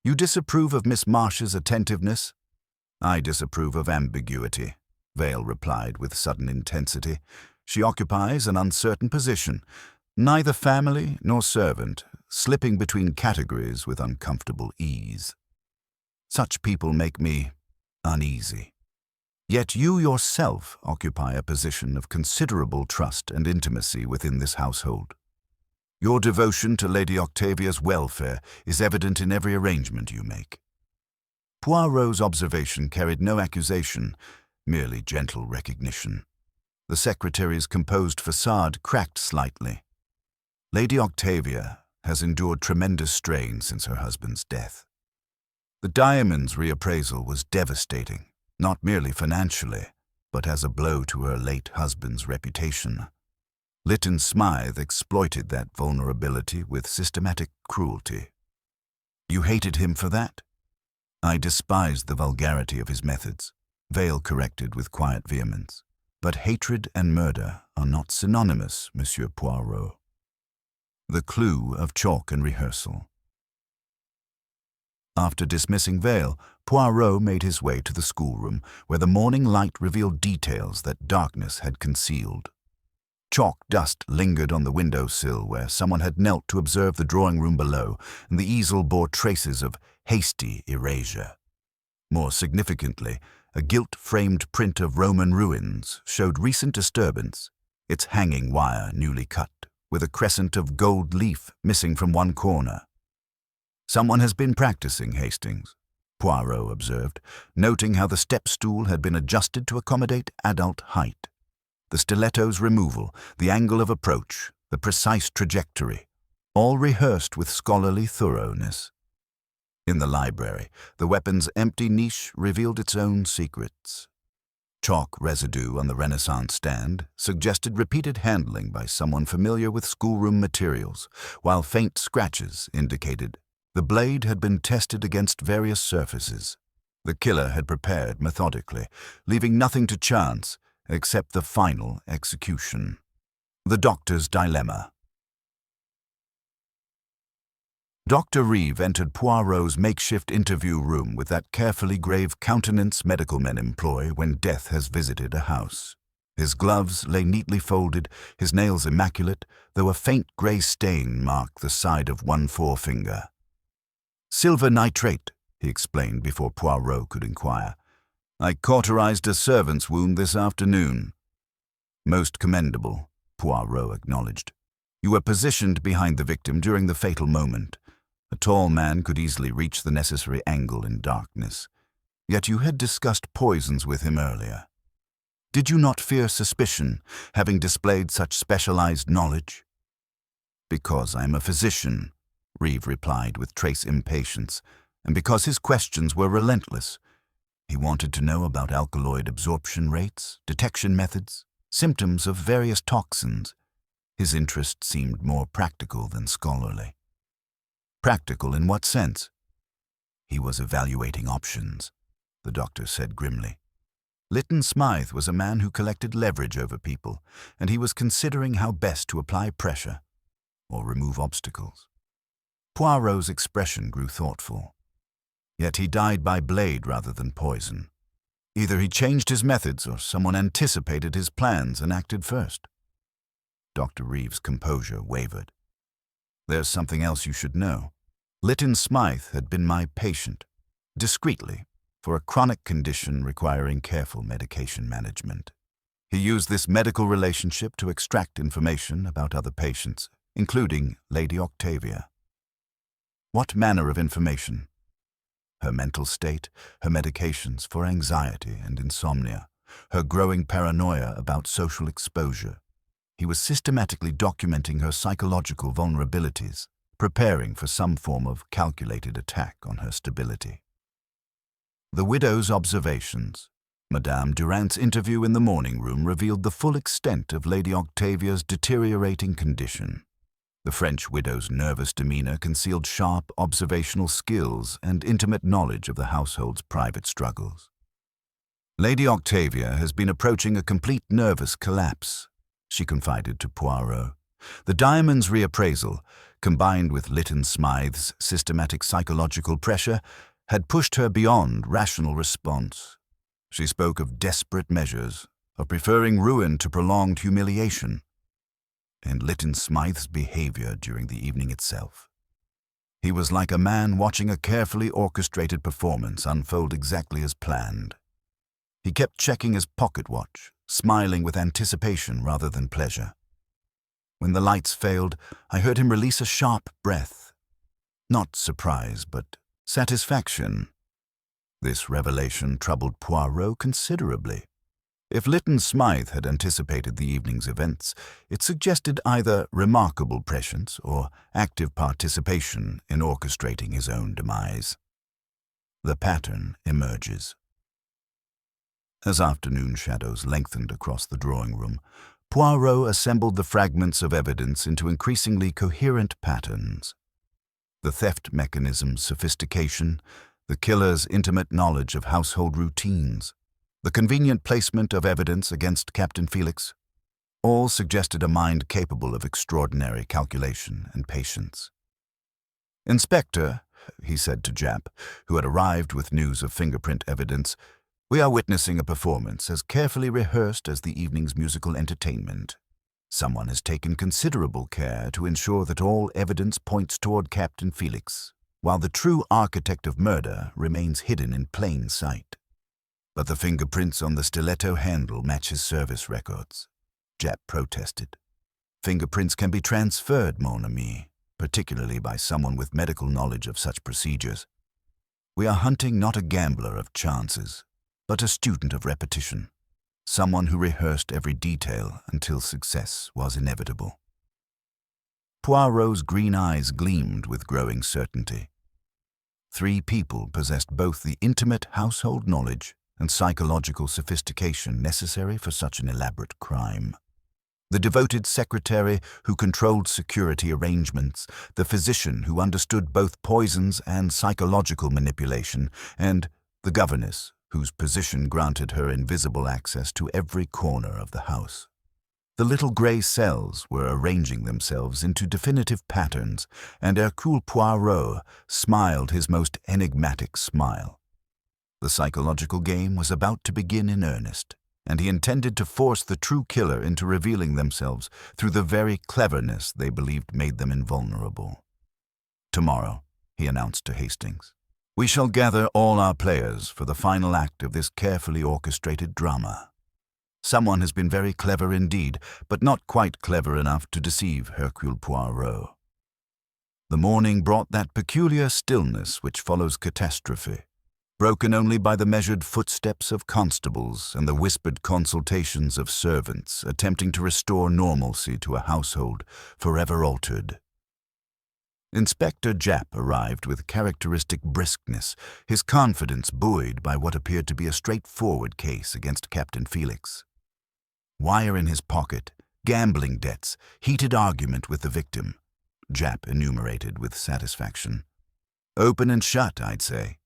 You disapprove of Miss Marsh's attentiveness? I disapprove of ambiguity, Vale replied with sudden intensity. She occupies an uncertain position, neither family nor servant, slipping between categories with uncomfortable ease. Such people make me uneasy. Yet you yourself occupy a position of considerable trust and intimacy within this household. Your devotion to Lady Octavia's welfare is evident in every arrangement you make. Poirot's observation carried no accusation, merely gentle recognition. The secretary's composed facade cracked slightly. Lady Octavia has endured tremendous strain since her husband's death. The diamond's reappraisal was devastating, not merely financially, but as a blow to her late husband's reputation. Lytton Smythe exploited that vulnerability with systematic cruelty. You hated him for that? I despised the vulgarity of his methods, Vale corrected with quiet vehemence. But hatred and murder are not synonymous, Monsieur Poirot. The clue of chalk and rehearsal. After dismissing Vale, Poirot made his way to the schoolroom, where the morning light revealed details that darkness had concealed. Chalk dust lingered on the window-sill where someone had knelt to observe the drawing-room below, and the easel bore traces of hasty erasure. More significantly, a gilt-framed print of Roman ruins showed recent disturbance, its hanging wire newly cut, with a crescent of gold leaf missing from one corner. Someone has been practicing, Hastings, Poirot observed, noting how the step-stool had been adjusted to accommodate adult height. The stiletto's removal, the angle of approach, the precise trajectory, all rehearsed with scholarly thoroughness. In the library, the weapon's empty niche revealed its own secrets. Chalk residue on the Renaissance stand suggested repeated handling by someone familiar with schoolroom materials, while faint scratches indicated the blade had been tested against various surfaces. The killer had prepared methodically, leaving nothing to chance except the final execution. The doctor's dilemma. Dr. Reeve entered Poirot's makeshift interview room with that carefully grave countenance medical men employ when death has visited a house. His gloves lay neatly folded, his nails immaculate, though a faint grey stain marked the side of one forefinger. "Silver nitrate," he explained before Poirot could inquire. "I cauterized a servant's wound this afternoon." "Most commendable," Poirot acknowledged. "You were positioned behind the victim during the fatal moment. A tall man could easily reach the necessary angle in darkness. Yet you had discussed poisons with him earlier. Did you not fear suspicion, having displayed such specialized knowledge?" "Because I am a physician," Reeve replied with trace impatience, and because his questions were relentless. He wanted to know about alkaloid absorption rates, detection methods, symptoms of various toxins. His interest seemed more practical than scholarly. Practical in what sense? He was evaluating options, the doctor said grimly. Lytton Smythe was a man who collected leverage over people, and he was considering how best to apply pressure or remove obstacles. Poirot's expression grew thoughtful. Yet he died by blade rather than poison. Either he changed his methods or someone anticipated his plans and acted first. Dr. Reeve's composure wavered. "There's something else you should know. Lytton Smythe had been my patient, discreetly, for a chronic condition requiring careful medication management. He used this medical relationship to extract information about other patients, including Lady Octavia." "What manner of information?" "Her mental state, her medications for anxiety and insomnia, her growing paranoia about social exposure. He was systematically documenting her psychological vulnerabilities, preparing for some form of calculated attack on her stability." The widow's observations. Madame Durand's interview in the morning room revealed the full extent of Lady Octavia's deteriorating condition. The French widow's nervous demeanor concealed sharp observational skills and intimate knowledge of the household's private struggles. Lady Octavia has been approaching a complete nervous collapse, she confided to Poirot. The diamond's reappraisal, combined with Lytton Smythe's systematic psychological pressure, had pushed her beyond rational response. She spoke of desperate measures, of preferring ruin to prolonged humiliation, and Lytton Smythe's behavior during the evening itself. He was like a man watching a carefully orchestrated performance unfold exactly as planned. He kept checking his pocket watch, smiling with anticipation rather than pleasure. When the lights failed, I heard him release a sharp breath. Not surprise, but satisfaction. This revelation troubled Poirot considerably. If Lytton Smythe had anticipated the evening's events, it suggested either remarkable prescience or active participation in orchestrating his own demise. The pattern emerges. As afternoon shadows lengthened across the drawing room, Poirot assembled the fragments of evidence into increasingly coherent patterns. The theft mechanism's sophistication, the killer's intimate knowledge of household routines, the convenient placement of evidence against Captain Felix, all suggested a mind capable of extraordinary calculation and patience. "Inspector," he said to Japp, who had arrived with news of fingerprint evidence, "we are witnessing a performance as carefully rehearsed as the evening's musical entertainment. Someone has taken considerable care to ensure that all evidence points toward Captain Felix, while the true architect of murder remains hidden in plain sight. But the fingerprints on the stiletto handle match his service records," Japp protested. "Fingerprints can be transferred, mon ami, particularly by someone with medical knowledge of such procedures. We are hunting not a gambler of chances, but a student of repetition, someone who rehearsed every detail until success was inevitable." Poirot's green eyes gleamed with growing certainty. 3 people possessed both the intimate household knowledge and psychological sophistication necessary for such an elaborate crime. The devoted secretary who controlled security arrangements, the physician who understood both poisons and psychological manipulation, and the governess whose position granted her invisible access to every corner of the house. The little grey cells were arranging themselves into definitive patterns, and Hercule Poirot smiled his most enigmatic smile. The psychological game was about to begin in earnest, and he intended to force the true killer into revealing themselves through the very cleverness they believed made them invulnerable. "Tomorrow," he announced to Hastings, "we shall gather all our players for the final act of this carefully orchestrated drama. Someone has been very clever indeed, but not quite clever enough to deceive Hercule Poirot." The morning brought that peculiar stillness which follows catastrophe, broken only by the measured footsteps of constables and the whispered consultations of servants attempting to restore normalcy to a household forever altered. Inspector Japp arrived with characteristic briskness, his confidence buoyed by what appeared to be a straightforward case against Captain Felix. Wire in his pocket, gambling debts, heated argument with the victim, Japp enumerated with satisfaction. "Open and shut, I'd say.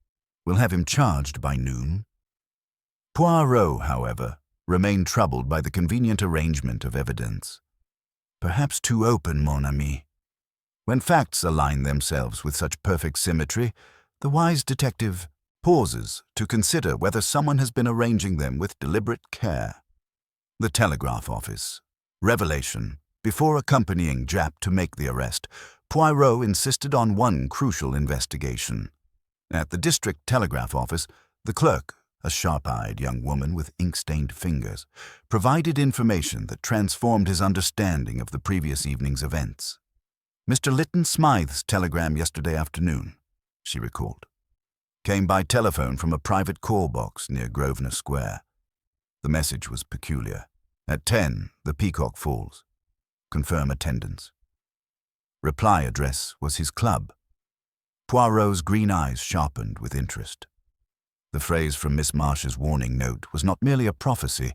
We'll have him charged by noon." Poirot, however, remained troubled by the convenient arrangement of evidence. "Perhaps too open, mon ami. When facts align themselves with such perfect symmetry, the wise detective pauses to consider whether someone has been arranging them with deliberate care." The telegraph office. Revelation. Before accompanying Japp to make the arrest, Poirot insisted on one crucial investigation. At the district telegraph office, the clerk, a sharp-eyed young woman with ink-stained fingers, provided information that transformed his understanding of the previous evening's events. "Mr. Lytton Smythe's telegram yesterday afternoon," she recalled, "came by telephone from a private call box near Grosvenor Square. The message was peculiar. At 10, the Peacock Falls. Confirm attendance." Reply address was his club. Poirot's green eyes sharpened with interest. The phrase from Miss Marsh's warning note was not merely a prophecy,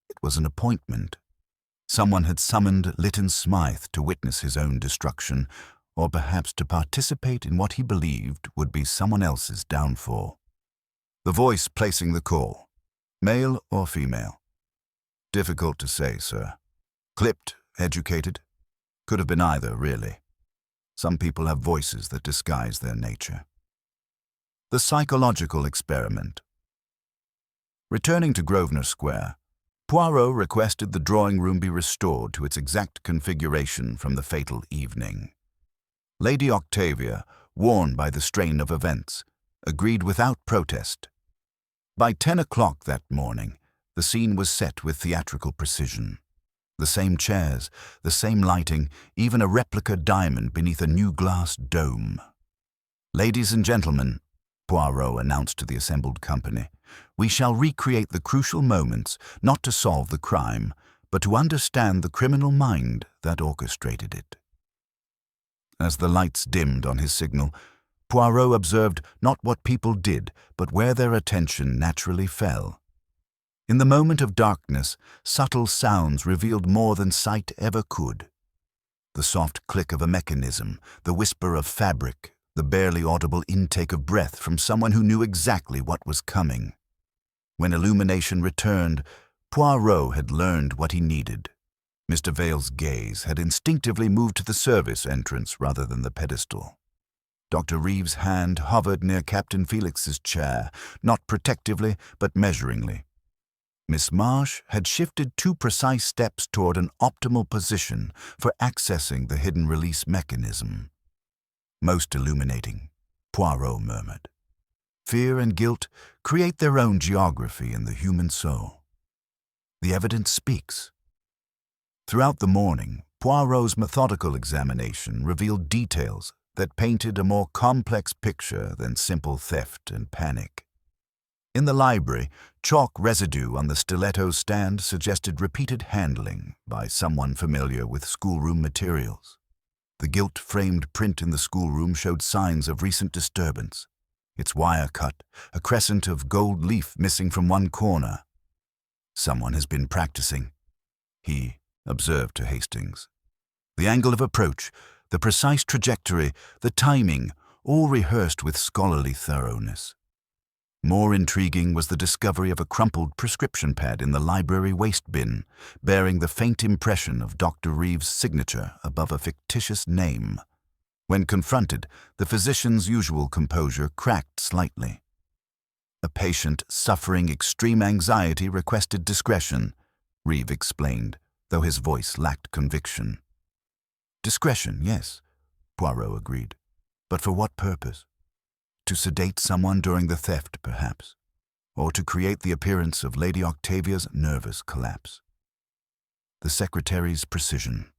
it was an appointment. Someone had summoned Lytton Smythe to witness his own destruction, or perhaps to participate in what he believed would be someone else's downfall. The voice placing the call. Male or female? Difficult to say, sir. Clipped, educated? Could have been either, really. Some people have voices that disguise their nature. The psychological experiment. Returning to Grosvenor Square, Poirot requested the drawing room be restored to its exact configuration from the fatal evening. Lady Octavia, worn by the strain of events, agreed without protest. By 10 o'clock that morning, the scene was set with theatrical precision. The same chairs, the same lighting, even a replica diamond beneath a new glass dome. "Ladies and gentlemen," Poirot announced to the assembled company, "we shall recreate the crucial moments, not to solve the crime, but to understand the criminal mind that orchestrated it." As the lights dimmed on his signal, Poirot observed not what people did, but where their attention naturally fell. In the moment of darkness, subtle sounds revealed more than sight ever could. The soft click of a mechanism, the whisper of fabric, the barely audible intake of breath from someone who knew exactly what was coming. When illumination returned, Poirot had learned what he needed. Mr. Vale's gaze had instinctively moved to the service entrance rather than the pedestal. Dr. Reeves' hand hovered near Captain Felix's chair, not protectively but measuringly. Miss Marsh had shifted 2 precise steps toward an optimal position for accessing the hidden release mechanism. "Most illuminating," Poirot murmured. "Fear and guilt create their own geography in the human soul. The evidence speaks." Throughout the morning, Poirot's methodical examination revealed details that painted a more complex picture than simple theft and panic. In the library, chalk residue on the stiletto stand suggested repeated handling by someone familiar with schoolroom materials. The gilt-framed print in the schoolroom showed signs of recent disturbance. Its wire cut, a crescent of gold leaf missing from one corner. "Someone has been practicing," he observed to Hastings. The angle of approach, the precise trajectory, the timing, all rehearsed with scholarly thoroughness. More intriguing was the discovery of a crumpled prescription pad in the library waste bin, bearing the faint impression of Dr. Reeves' signature above a fictitious name. When confronted, the physician's usual composure cracked slightly. "A patient suffering extreme anxiety requested discretion," Reeves explained, though his voice lacked conviction. "Discretion, yes," Poirot agreed. "But for what purpose? To sedate someone during the theft, perhaps, or to create the appearance of Lady Octavia's nervous collapse." The secretary's precision.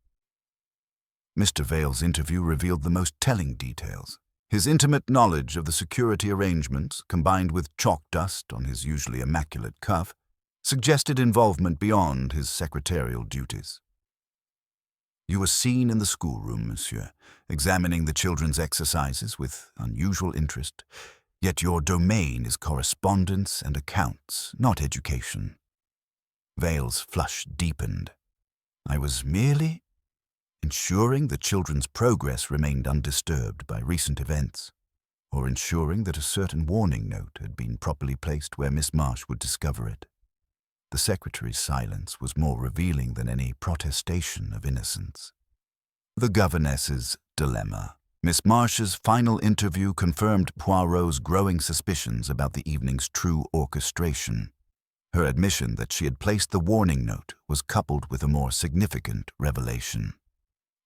Mr. Vale's interview revealed the most telling details. His intimate knowledge of the security arrangements, combined with chalk dust on his usually immaculate cuff, suggested involvement beyond his secretarial duties. "You were seen in the schoolroom, monsieur, examining the children's exercises with unusual interest, yet your domain is correspondence and accounts, not education." Vale's flush deepened. "I was merely ensuring the children's progress remained undisturbed by recent events, or ensuring that a certain warning note had been properly placed where Miss Marsh would discover it." The secretary's silence was more revealing than any protestation of innocence. The governess's dilemma. Miss Marsh's final interview confirmed Poirot's growing suspicions about the evening's true orchestration. Her admission that she had placed the warning note was coupled with a more significant revelation.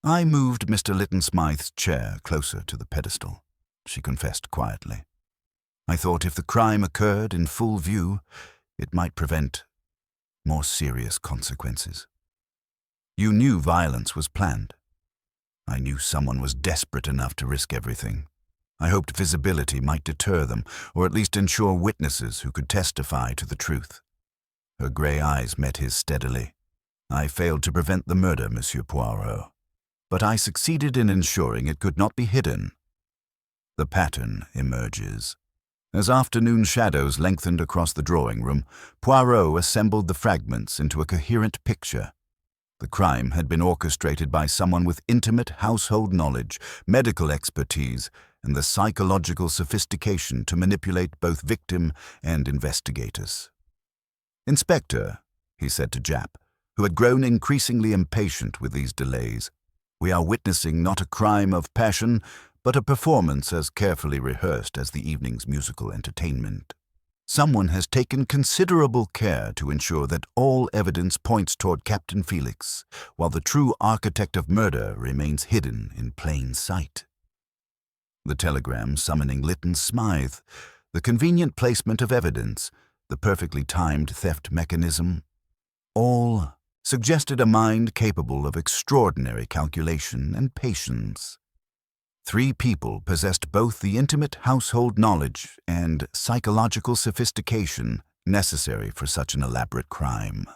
"I moved Mr. Lytton Smythe's chair closer to the pedestal," she confessed quietly. "I thought if the crime occurred in full view, it might prevent more serious consequences." "You knew violence was planned." "I knew someone was desperate enough to risk everything. I hoped visibility might deter them, or at least ensure witnesses who could testify to the truth." Her grey eyes met his steadily. "I failed to prevent the murder, Monsieur Poirot, but I succeeded in ensuring it could not be hidden." The pattern emerges. As afternoon shadows lengthened across the drawing room, Poirot assembled the fragments into a coherent picture. The crime had been orchestrated by someone with intimate household knowledge, medical expertise, and the psychological sophistication to manipulate both victim and investigators. "Inspector," he said to Japp, who had grown increasingly impatient with these delays, "we are witnessing not a crime of passion, but a performance as carefully rehearsed as the evening's musical entertainment. Someone has taken considerable care to ensure that all evidence points toward Captain Felix, while the true architect of murder remains hidden in plain sight." The telegram summoning Lytton Smythe, the convenient placement of evidence, the perfectly timed theft mechanism, all suggested a mind capable of extraordinary calculation and patience. 3 people possessed both the intimate household knowledge and psychological sophistication necessary for such an elaborate crime.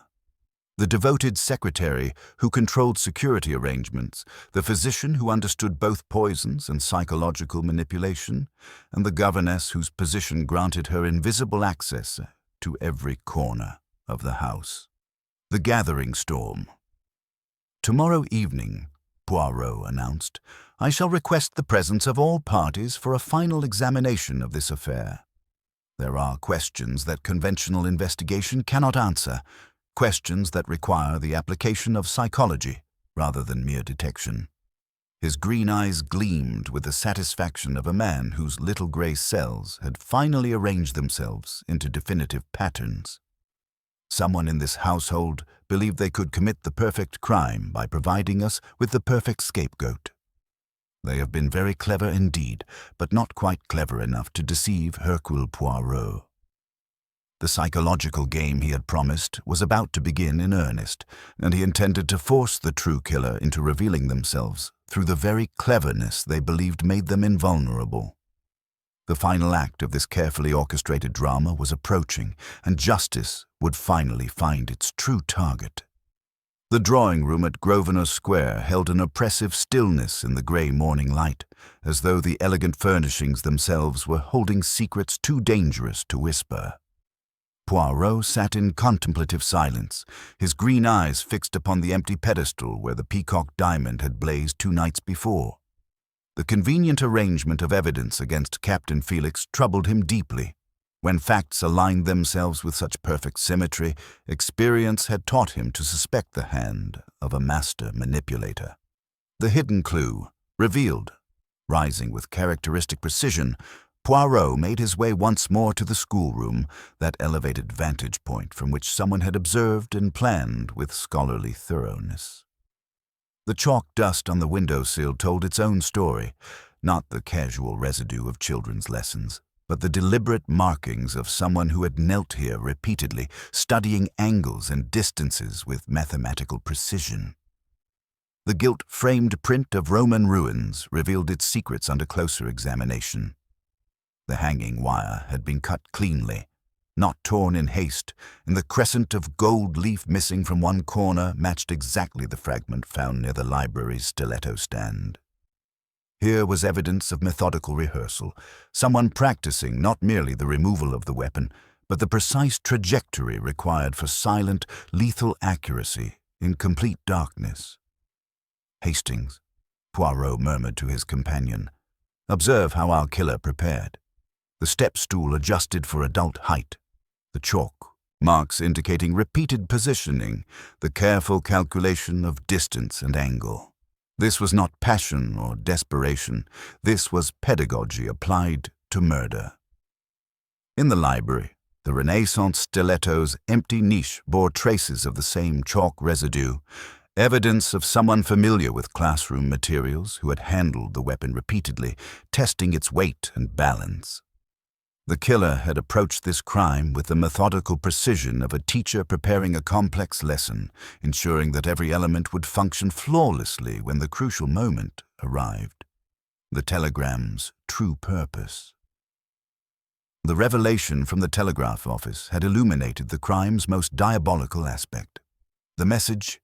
The devoted secretary who controlled security arrangements, the physician who understood both poisons and psychological manipulation, and the governess whose position granted her invisible access to every corner of the house. The gathering storm. "Tomorrow evening," Poirot announced, "I shall request the presence of all parties for a final examination of this affair. There are questions that conventional investigation cannot answer, questions that require the application of psychology rather than mere detection." His green eyes gleamed with the satisfaction of a man whose little gray cells had finally arranged themselves into definitive patterns. Someone in this household believed they could commit the perfect crime by providing us with the perfect scapegoat. They have been very clever indeed, but not quite clever enough to deceive Hercule Poirot. The psychological game he had promised was about to begin in earnest, and he intended to force the true killer into revealing themselves through the very cleverness they believed made them invulnerable. The final act of this carefully orchestrated drama was approaching, and justice would finally find its true target. The drawing room at Grosvenor Square held an oppressive stillness in the grey morning light, as though the elegant furnishings themselves were holding secrets too dangerous to whisper. Poirot sat in contemplative silence, his green eyes fixed upon the empty pedestal where the peacock diamond had blazed 2 nights before. The convenient arrangement of evidence against Captain Felix troubled him deeply. When facts aligned themselves with such perfect symmetry, experience had taught him to suspect the hand of a master manipulator. The hidden clue, revealed, rising with characteristic precision, Poirot made his way once more to the schoolroom, that elevated vantage point from which someone had observed and planned with scholarly thoroughness. The chalk dust on the windowsill told its own story, not the casual residue of children's lessons, but the deliberate markings of someone who had knelt here repeatedly, studying angles and distances with mathematical precision. The gilt-framed print of Roman ruins revealed its secrets under closer examination. The hanging wire had been cut cleanly, not torn in haste, and the crescent of gold leaf missing from one corner matched exactly the fragment found near the library's stiletto stand. Here was evidence of methodical rehearsal, someone practicing not merely the removal of the weapon, but the precise trajectory required for silent, lethal accuracy in complete darkness. "Hastings," Poirot murmured to his companion, "observe how our killer prepared. The step-stool adjusted for adult height, the chalk marks indicating repeated positioning, the careful calculation of distance and angle. This was not passion or desperation. This was pedagogy applied to murder." In the library, the Renaissance stiletto's empty niche bore traces of the same chalk residue, evidence of someone familiar with classroom materials who had handled the weapon repeatedly, testing its weight and balance. The killer had approached this crime with the methodical precision of a teacher preparing a complex lesson, ensuring that every element would function flawlessly when the crucial moment arrived. The telegram's true purpose. The revelation from the telegraph office had illuminated the crime's most diabolical aspect. The message,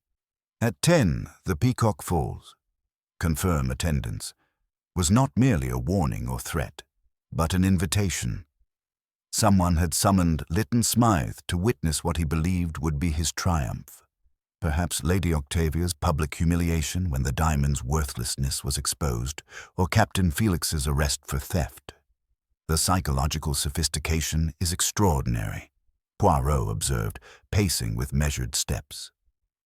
"At 10, the Peacock falls. Confirm attendance," was not merely a warning or threat, but an invitation. Someone had summoned Lytton Smythe to witness what he believed would be his triumph. Perhaps Lady Octavia's public humiliation when the diamond's worthlessness was exposed, or Captain Felix's arrest for theft. The psychological sophistication is extraordinary. Poirot observed, pacing with measured steps.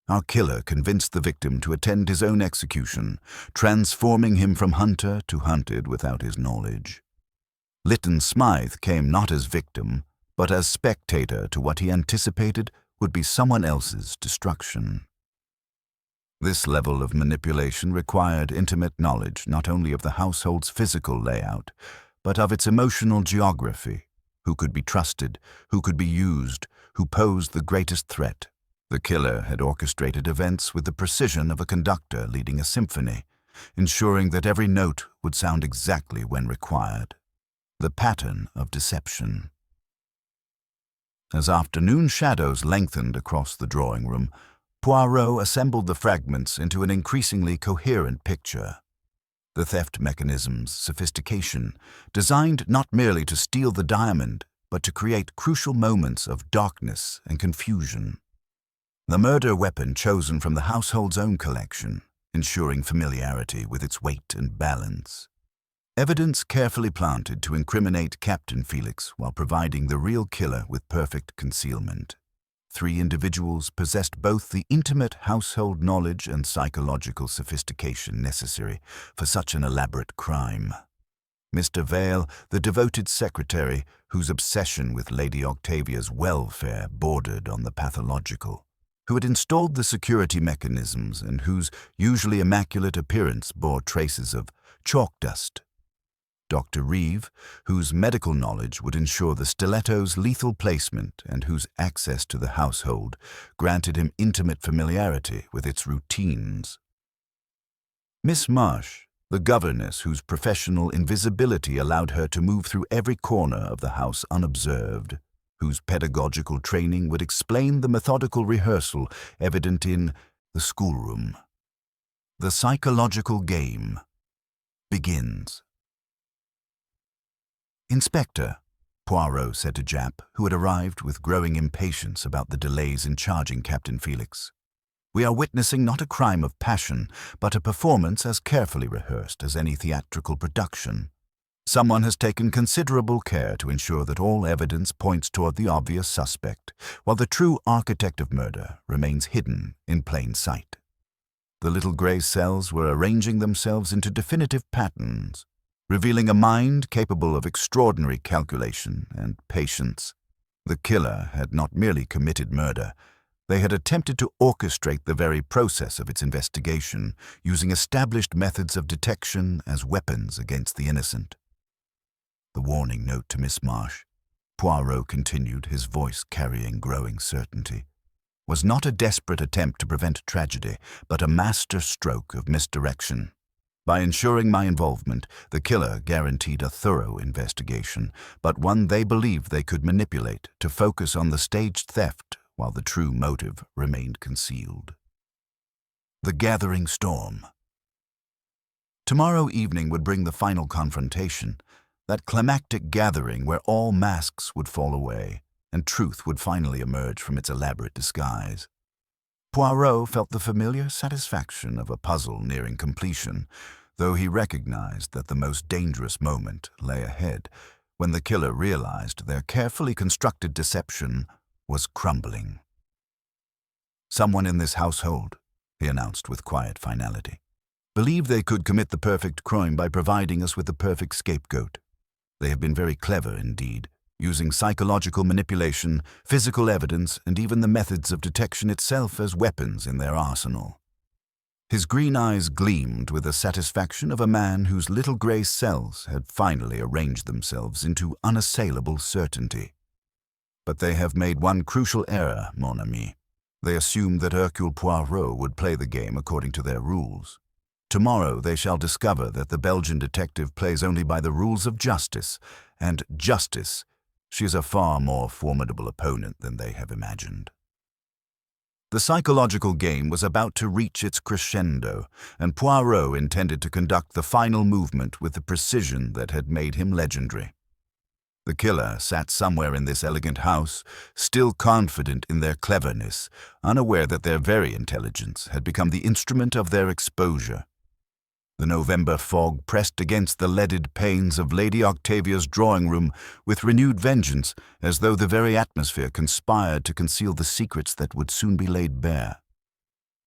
Our killer convinced the victim to attend his own execution, transforming him from hunter to hunted without his knowledge. Lytton Smythe came not as victim, but as spectator to what he anticipated would be someone else's destruction. This level of manipulation required intimate knowledge not only of the household's physical layout, but of its emotional geography. Who could be trusted, who could be used, who posed the greatest threat. The killer had orchestrated events with the precision of a conductor leading a symphony, ensuring that every note would sound exactly when required. The pattern of deception. As afternoon shadows lengthened across the drawing room, Poirot assembled the fragments into an increasingly coherent picture. The theft mechanism's sophistication, designed not merely to steal the diamond, but to create crucial moments of darkness and confusion. The murder weapon chosen from the household's own collection, ensuring familiarity with its weight and balance. Evidence carefully planted to incriminate Captain Felix while providing the real killer with perfect concealment. 3 individuals possessed both the intimate household knowledge and psychological sophistication necessary for such an elaborate crime. Mr. Vale, the devoted secretary, whose obsession with Lady Octavia's welfare bordered on the pathological, who had installed the security mechanisms and whose usually immaculate appearance bore traces of chalk dust. Dr. Reeve, whose medical knowledge would ensure the stiletto's lethal placement and whose access to the household granted him intimate familiarity with its routines. Miss Marsh, the governess whose professional invisibility allowed her to move through every corner of the house unobserved, whose pedagogical training would explain the methodical rehearsal evident in the schoolroom. The psychological game begins. "Inspector," Poirot said to Japp, who had arrived with growing impatience about the delays in charging Captain Felix. "We are witnessing not a crime of passion, but a performance as carefully rehearsed as any theatrical production. Someone has taken considerable care to ensure that all evidence points toward the obvious suspect, while the true architect of murder remains hidden in plain sight." The little grey cells were arranging themselves into definitive patterns, revealing a mind capable of extraordinary calculation and patience. The killer had not merely committed murder, they had attempted to orchestrate the very process of its investigation, using established methods of detection as weapons against the innocent. The warning note to Miss Marsh, Poirot continued, his voice carrying growing certainty, was not a desperate attempt to prevent tragedy, but a master stroke of misdirection. By ensuring my involvement, the killer guaranteed a thorough investigation, but one they believed they could manipulate to focus on the staged theft while the true motive remained concealed. The gathering storm. Tomorrow evening would bring the final confrontation, that climactic gathering where all masks would fall away and truth would finally emerge from its elaborate disguise. Poirot felt the familiar satisfaction of a puzzle nearing completion, though he recognized that the most dangerous moment lay ahead, when the killer realized their carefully constructed deception was crumbling. "Someone in this household," he announced with quiet finality, "believed they could commit the perfect crime by providing us with the perfect scapegoat. They have been very clever indeed, using psychological manipulation, physical evidence, and even the methods of detection itself as weapons in their arsenal." His green eyes gleamed with the satisfaction of a man whose little grey cells had finally arranged themselves into unassailable certainty. "But they have made one crucial error, mon ami. They assumed that Hercule Poirot would play the game according to their rules. Tomorrow they shall discover that the Belgian detective plays only by the rules of justice, and justice, she is a far more formidable opponent than they have imagined." The psychological game was about to reach its crescendo, and Poirot intended to conduct the final movement with the precision that had made him legendary. The killer sat somewhere in this elegant house, still confident in their cleverness, unaware that their very intelligence had become the instrument of their exposure. The November fog pressed against the leaded panes of Lady Octavia's drawing room with renewed vengeance, as though the very atmosphere conspired to conceal the secrets that would soon be laid bare.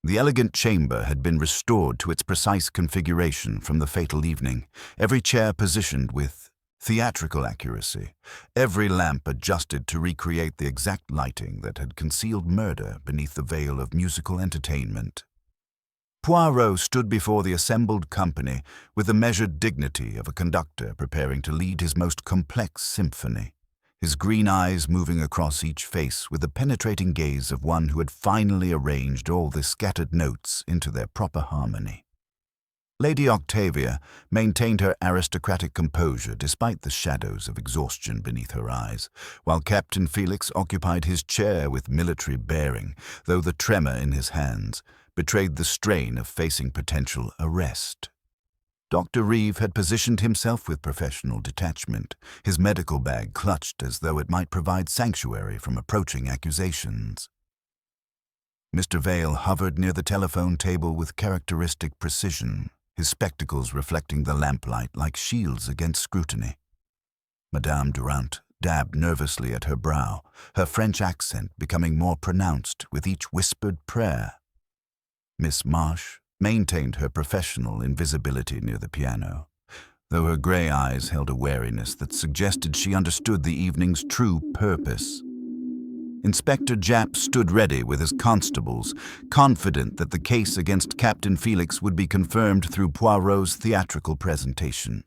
The elegant chamber had been restored to its precise configuration from the fatal evening, every chair positioned with theatrical accuracy, every lamp adjusted to recreate the exact lighting that had concealed murder beneath the veil of musical entertainment. Poirot stood before the assembled company with the measured dignity of a conductor preparing to lead his most complex symphony, his green eyes moving across each face with the penetrating gaze of one who had finally arranged all the scattered notes into their proper harmony. Lady Octavia maintained her aristocratic composure despite the shadows of exhaustion beneath her eyes, while Captain Felix occupied his chair with military bearing, though the tremor in his hands betrayed the strain of facing potential arrest. Dr. Reeve had positioned himself with professional detachment, his medical bag clutched as though it might provide sanctuary from approaching accusations. Mr. Vale hovered near the telephone table with characteristic precision, his spectacles reflecting the lamplight like shields against scrutiny. Madame Durant dabbed nervously at her brow, her French accent becoming more pronounced with each whispered prayer. Miss Marsh maintained her professional invisibility near the piano, though her grey eyes held a wariness that suggested she understood the evening's true purpose. Inspector Japp stood ready with his constables, confident that the case against Captain Felix would be confirmed through Poirot's theatrical presentation.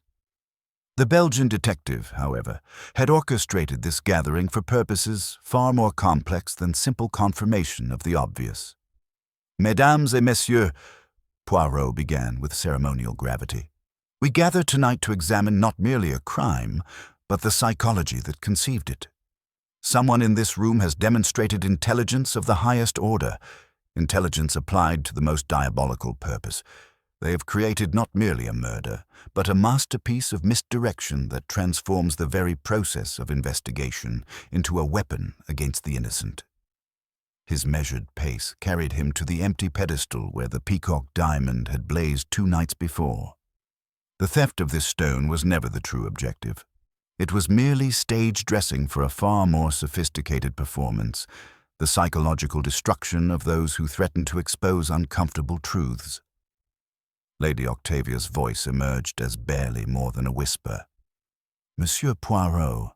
The Belgian detective, however, had orchestrated this gathering for purposes far more complex than simple confirmation of the obvious. "Mesdames et messieurs," Poirot began with ceremonial gravity, "we gather tonight to examine not merely a crime, but the psychology that conceived it. Someone in this room has demonstrated intelligence of the highest order, intelligence applied to the most diabolical purpose. They have created not merely a murder, but a masterpiece of misdirection that transforms the very process of investigation into a weapon against the innocent." His measured pace carried him to the empty pedestal where the peacock diamond had blazed 2 nights before. The theft of this stone was never the true objective. It was merely stage dressing for a far more sophisticated performance, the psychological destruction of those who threatened to expose uncomfortable truths. Lady Octavia's voice emerged as barely more than a whisper. "Monsieur Poirot,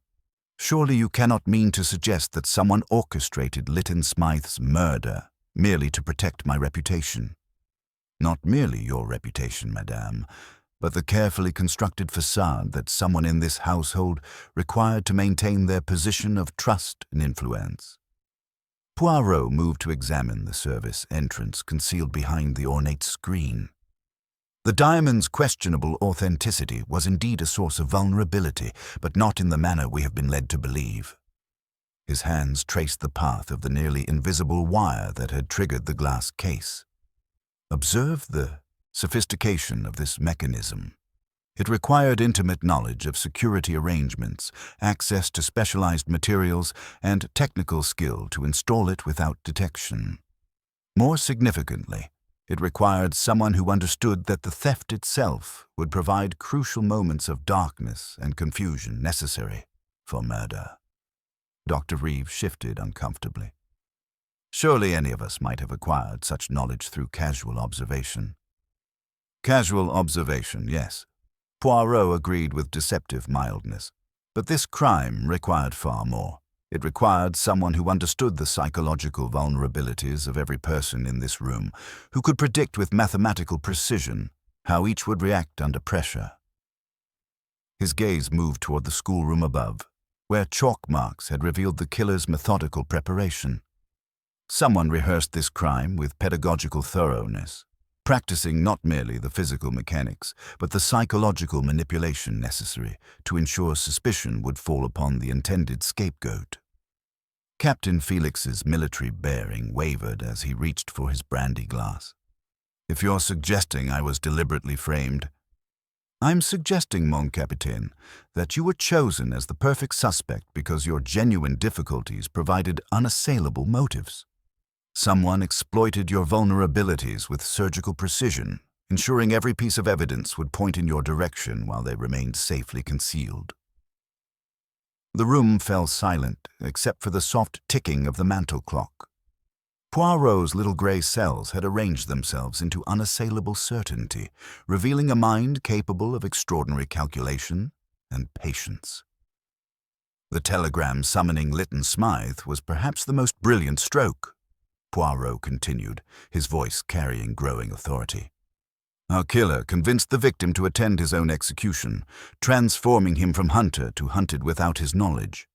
surely you cannot mean to suggest that someone orchestrated Lytton Smythe's murder merely to protect my reputation?" "Not merely your reputation, madame, but the carefully constructed facade that someone in this household required to maintain their position of trust and influence." Poirot moved to examine the service entrance concealed behind the ornate screen. The diamond's questionable authenticity was indeed a source of vulnerability, but not in the manner we have been led to believe. His hands traced the path of the nearly invisible wire that had triggered the glass case. Observe the sophistication of this mechanism. It required intimate knowledge of security arrangements, access to specialized materials, and technical skill to install it without detection. More significantly, it required someone who understood that the theft itself would provide crucial moments of darkness and confusion necessary for murder. Dr. Reeve shifted uncomfortably. Surely any of us might have acquired such knowledge through casual observation. Casual observation, yes. Poirot agreed with deceptive mildness. But this crime required far more. It required someone who understood the psychological vulnerabilities of every person in this room, who could predict with mathematical precision how each would react under pressure. His gaze moved toward the schoolroom above, where chalk marks had revealed the killer's methodical preparation. Someone rehearsed this crime with pedagogical thoroughness, practicing not merely the physical mechanics, but the psychological manipulation necessary to ensure suspicion would fall upon the intended scapegoat. Captain Felix's military bearing wavered as he reached for his brandy glass. "If you're suggesting I was deliberately framed—" "I'm suggesting, mon capitaine, that you were chosen as the perfect suspect because your genuine difficulties provided unassailable motives. Someone exploited your vulnerabilities with surgical precision ensuring every piece of evidence would point in your direction while they remained safely concealed. The room fell silent, except for the soft ticking of the mantel clock. Poirot's little grey cells had arranged themselves into unassailable certainty, revealing a mind capable of extraordinary calculation and patience. The telegram summoning Lytton Smythe was perhaps the most brilliant stroke, Poirot continued, his voice carrying growing authority. Our killer convinced the victim to attend his own execution, transforming him from hunter to hunted without his knowledge.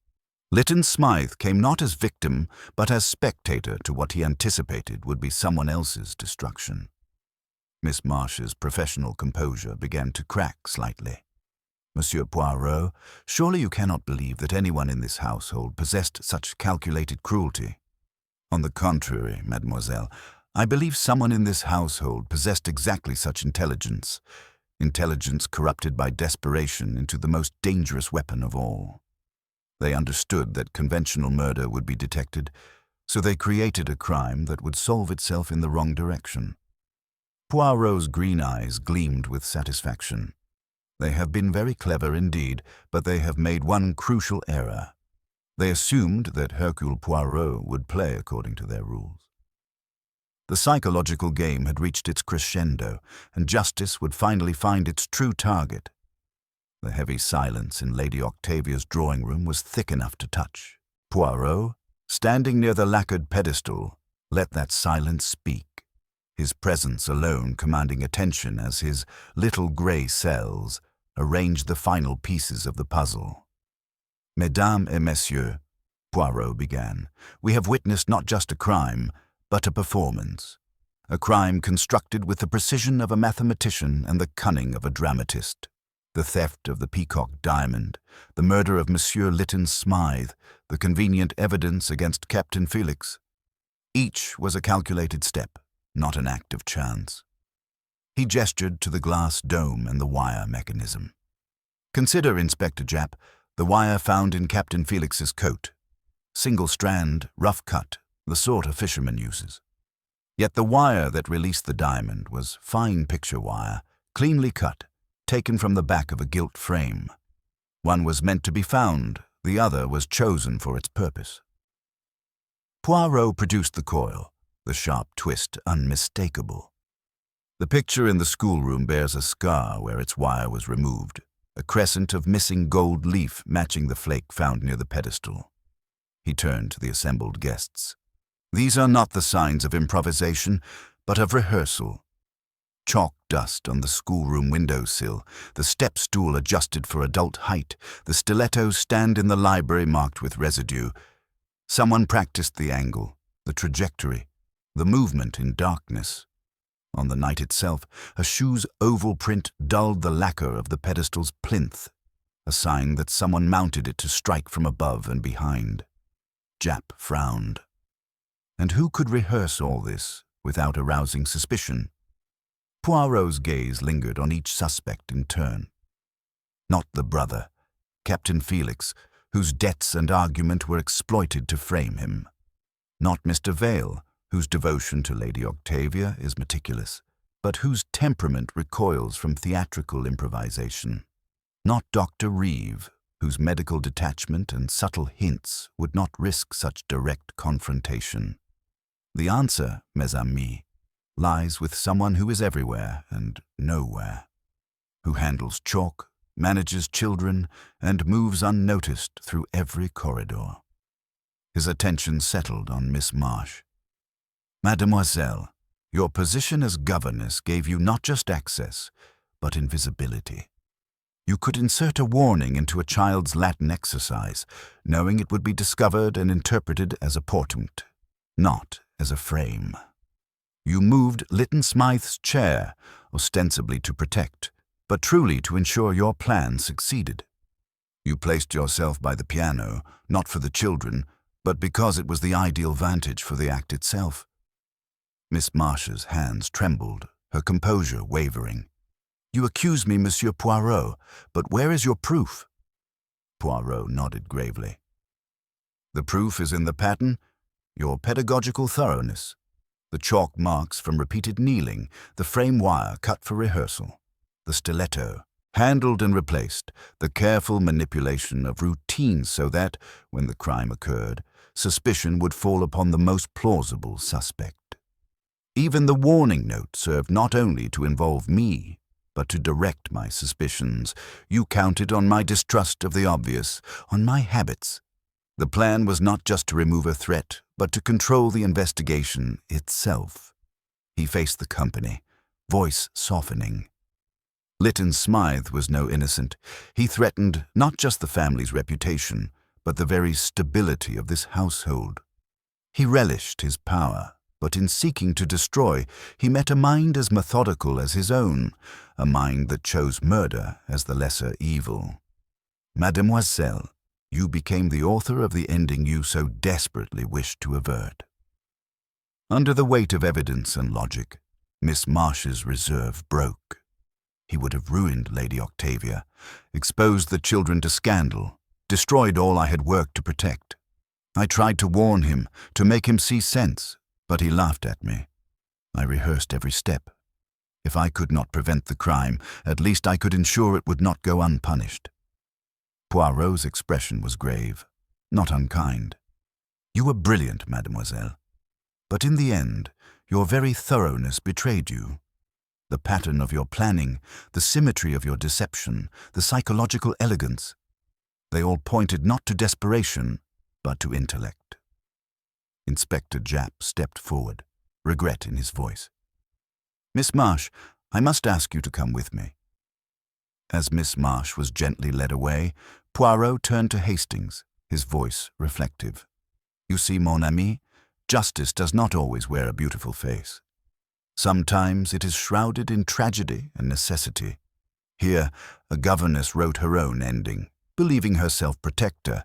Lytton Smythe came not as victim, but as spectator to what he anticipated would be someone else's destruction. Miss Marsh's professional composure began to crack slightly. Monsieur Poirot, surely you cannot believe that anyone in this household possessed such calculated cruelty. On the contrary, mademoiselle, I believe someone in this household possessed exactly such intelligence corrupted by desperation into the most dangerous weapon of all. They understood that conventional murder would be detected, so they created a crime that would solve itself in the wrong direction. Poirot's green eyes gleamed with satisfaction. They have been very clever indeed, but they have made one crucial error. They assumed that Hercule Poirot would play according to their rules. The psychological game had reached its crescendo, and justice would finally find its true target. The heavy silence in Lady Octavia's drawing-room was thick enough to touch. Poirot, standing near the lacquered pedestal, let that silence speak, his presence alone commanding attention as his little grey cells arranged the final pieces of the puzzle. Mesdames et messieurs, Poirot began, we have witnessed not just a crime, but a performance. A crime constructed with the precision of a mathematician and the cunning of a dramatist. The theft of the peacock diamond, the murder of Monsieur Lytton Smythe, the convenient evidence against Captain Felix. Each was a calculated step, not an act of chance. He gestured to the glass dome and the wire mechanism. Consider, Inspector Japp, the wire found in Captain Felix's coat. Single strand, rough cut, the sort a fisherman uses. Yet the wire that released the diamond was fine picture wire, cleanly cut, taken from the back of a gilt frame. One was meant to be found, the other was chosen for its purpose. Poirot produced the coil, the sharp twist unmistakable. The picture in the schoolroom bears a scar where its wire was removed, a crescent of missing gold leaf matching the flake found near the pedestal. He turned to the assembled guests. These are not the signs of improvisation, but of rehearsal. Chalk dust on the schoolroom windowsill, the step stool adjusted for adult height, the stiletto stand in the library marked with residue. Someone practiced the angle, the trajectory, the movement in darkness. On the night itself, a shoe's oval print dulled the lacquer of the pedestal's plinth, a sign that someone mounted it to strike from above and behind. Japp frowned. And who could rehearse all this without arousing suspicion? Poirot's gaze lingered on each suspect in turn. Not the brother, Captain Felix, whose debts and argument were exploited to frame him. Not Mr. Vale, whose devotion to Lady Octavia is meticulous, but whose temperament recoils from theatrical improvisation. Not Dr. Reeve, whose medical detachment and subtle hints would not risk such direct confrontation. The answer, mes amis, lies with someone who is everywhere and nowhere, who handles chalk, manages children, and moves unnoticed through every corridor. His attention settled on Miss Marsh. Mademoiselle, your position as governess gave you not just access, but invisibility. You could insert a warning into a child's Latin exercise, knowing it would be discovered and interpreted as a portent, not as a frame. You moved Lytton Smythe's chair, ostensibly to protect, but truly to ensure your plan succeeded. You placed yourself by the piano, not for the children, but because it was the ideal vantage for the act itself. Miss Marsh's hands trembled, her composure wavering. You accuse me, Monsieur Poirot, but where is your proof? Poirot nodded gravely. The proof is in the pattern, your pedagogical thoroughness. The chalk marks from repeated kneeling, the frame wire cut for rehearsal, the stiletto, handled and replaced, the careful manipulation of routine so that, when the crime occurred, suspicion would fall upon the most plausible suspect. Even the warning note served not only to involve me, but to direct my suspicions. You counted on my distrust of the obvious, on my habits. The plan was not just to remove a threat, but to control the investigation itself. He faced the company, voice softening. Lytton Smythe was no innocent. He threatened not just the family's reputation, but the very stability of this household. He relished his power, but in seeking to destroy, he met a mind as methodical as his own, a mind that chose murder as the lesser evil. Mademoiselle, you became the author of the ending you so desperately wished to avert. Under the weight of evidence and logic, Miss Marsh's reserve broke. He would have ruined Lady Octavia, exposed the children to scandal, destroyed all I had worked to protect. I tried to warn him, to make him see sense, but he laughed at me. I rehearsed every step. If I could not prevent the crime, at least I could ensure it would not go unpunished. Poirot's expression was grave, not unkind. You were brilliant, mademoiselle. But in the end, your very thoroughness betrayed you. The pattern of your planning, the symmetry of your deception, the psychological elegance, they all pointed not to desperation, but to intellect. Inspector Japp stepped forward, regret in his voice. Miss Marsh, I must ask you to come with me. As Miss Marsh was gently led away, Poirot turned to Hastings, his voice reflective. You see, mon ami, justice does not always wear a beautiful face. Sometimes it is shrouded in tragedy and necessity. Here, a governess wrote her own ending, believing herself protector,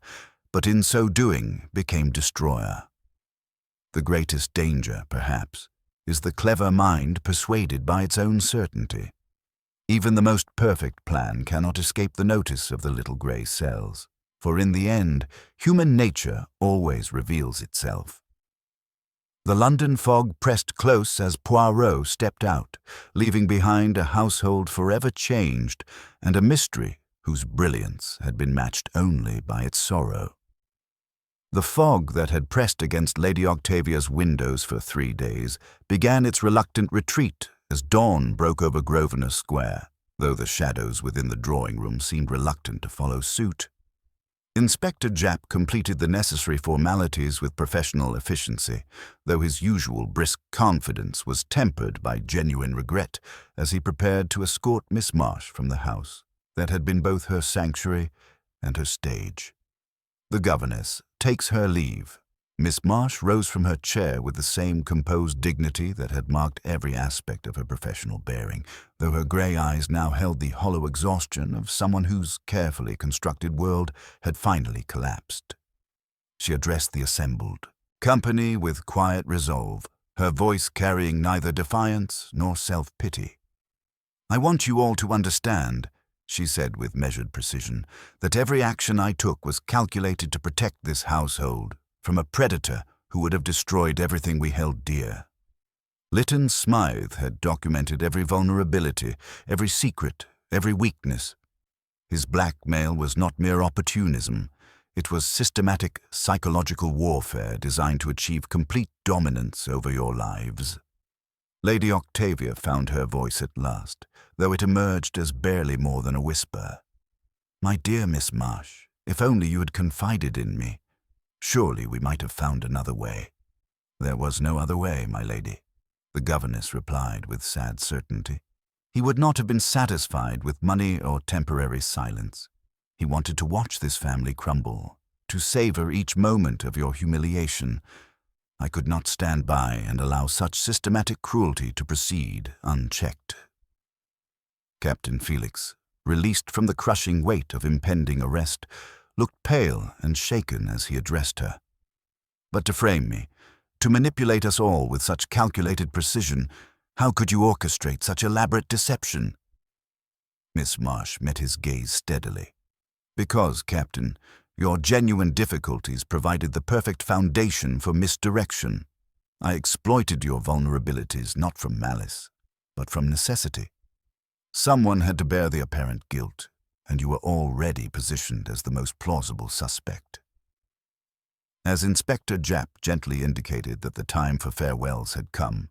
but in so doing became destroyer. The greatest danger, perhaps, is the clever mind persuaded by its own certainty. Even the most perfect plan cannot escape the notice of the little grey cells, for in the end, human nature always reveals itself. The London fog pressed close as Poirot stepped out, leaving behind a household forever changed and a mystery whose brilliance had been matched only by its sorrow. The fog that had pressed against Lady Octavia's windows for 3 days began its reluctant retreat as dawn broke over Grosvenor Square, though the shadows within the drawing-room seemed reluctant to follow suit. Inspector Japp completed the necessary formalities with professional efficiency, though his usual brisk confidence was tempered by genuine regret as he prepared to escort Miss Marsh from the house that had been both her sanctuary and her stage. The governess takes her leave. Miss Marsh rose from her chair with the same composed dignity that had marked every aspect of her professional bearing, though her grey eyes now held the hollow exhaustion of someone whose carefully constructed world had finally collapsed. She addressed the assembled company with quiet resolve, her voice carrying neither defiance nor self-pity. I want you all to understand, she said with measured precision, that every action I took was calculated to protect this household from a predator who would have destroyed everything we held dear. Lytton Smythe had documented every vulnerability, every secret, every weakness. His blackmail was not mere opportunism. It was systematic psychological warfare designed to achieve complete dominance over your lives. Lady Octavia found her voice at last, though it emerged as barely more than a whisper. My dear Miss Marsh, if only you had confided in me. Surely we might have found another way. There was no other way, my lady, the governess replied with sad certainty. He would not have been satisfied with money or temporary silence. He wanted to watch this family crumble, to savor each moment of your humiliation. I could not stand by and allow such systematic cruelty to proceed unchecked. Captain Felix, released from the crushing weight of impending arrest, looked pale and shaken as he addressed her. But to frame me, to manipulate us all with such calculated precision, how could you orchestrate such elaborate deception? Miss Marsh met his gaze steadily. Because, Captain, your genuine difficulties provided the perfect foundation for misdirection. I exploited your vulnerabilities not from malice, but from necessity. Someone had to bear the apparent guilt, and you were already positioned as the most plausible suspect. As Inspector Japp gently indicated that the time for farewells had come,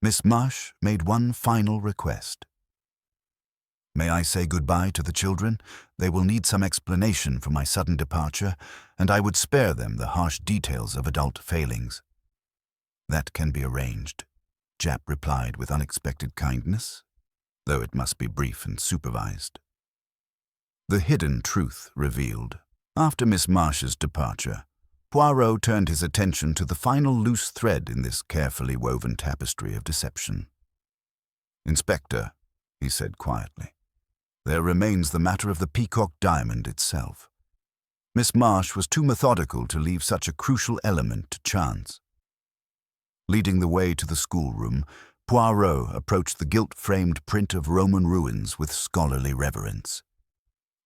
Miss Marsh made one final request. May I say goodbye to the children? They will need some explanation for my sudden departure, and I would spare them the harsh details of adult failings. That can be arranged, Japp replied with unexpected kindness, though it must be brief and supervised. The hidden truth revealed. After Miss Marsh's departure, Poirot turned his attention to the final loose thread in this carefully woven tapestry of deception. "Inspector," he said quietly, "there remains the matter of the peacock diamond itself. Miss Marsh was too methodical to leave such a crucial element to chance." Leading the way to the schoolroom, Poirot approached the gilt-framed print of Roman ruins with scholarly reverence.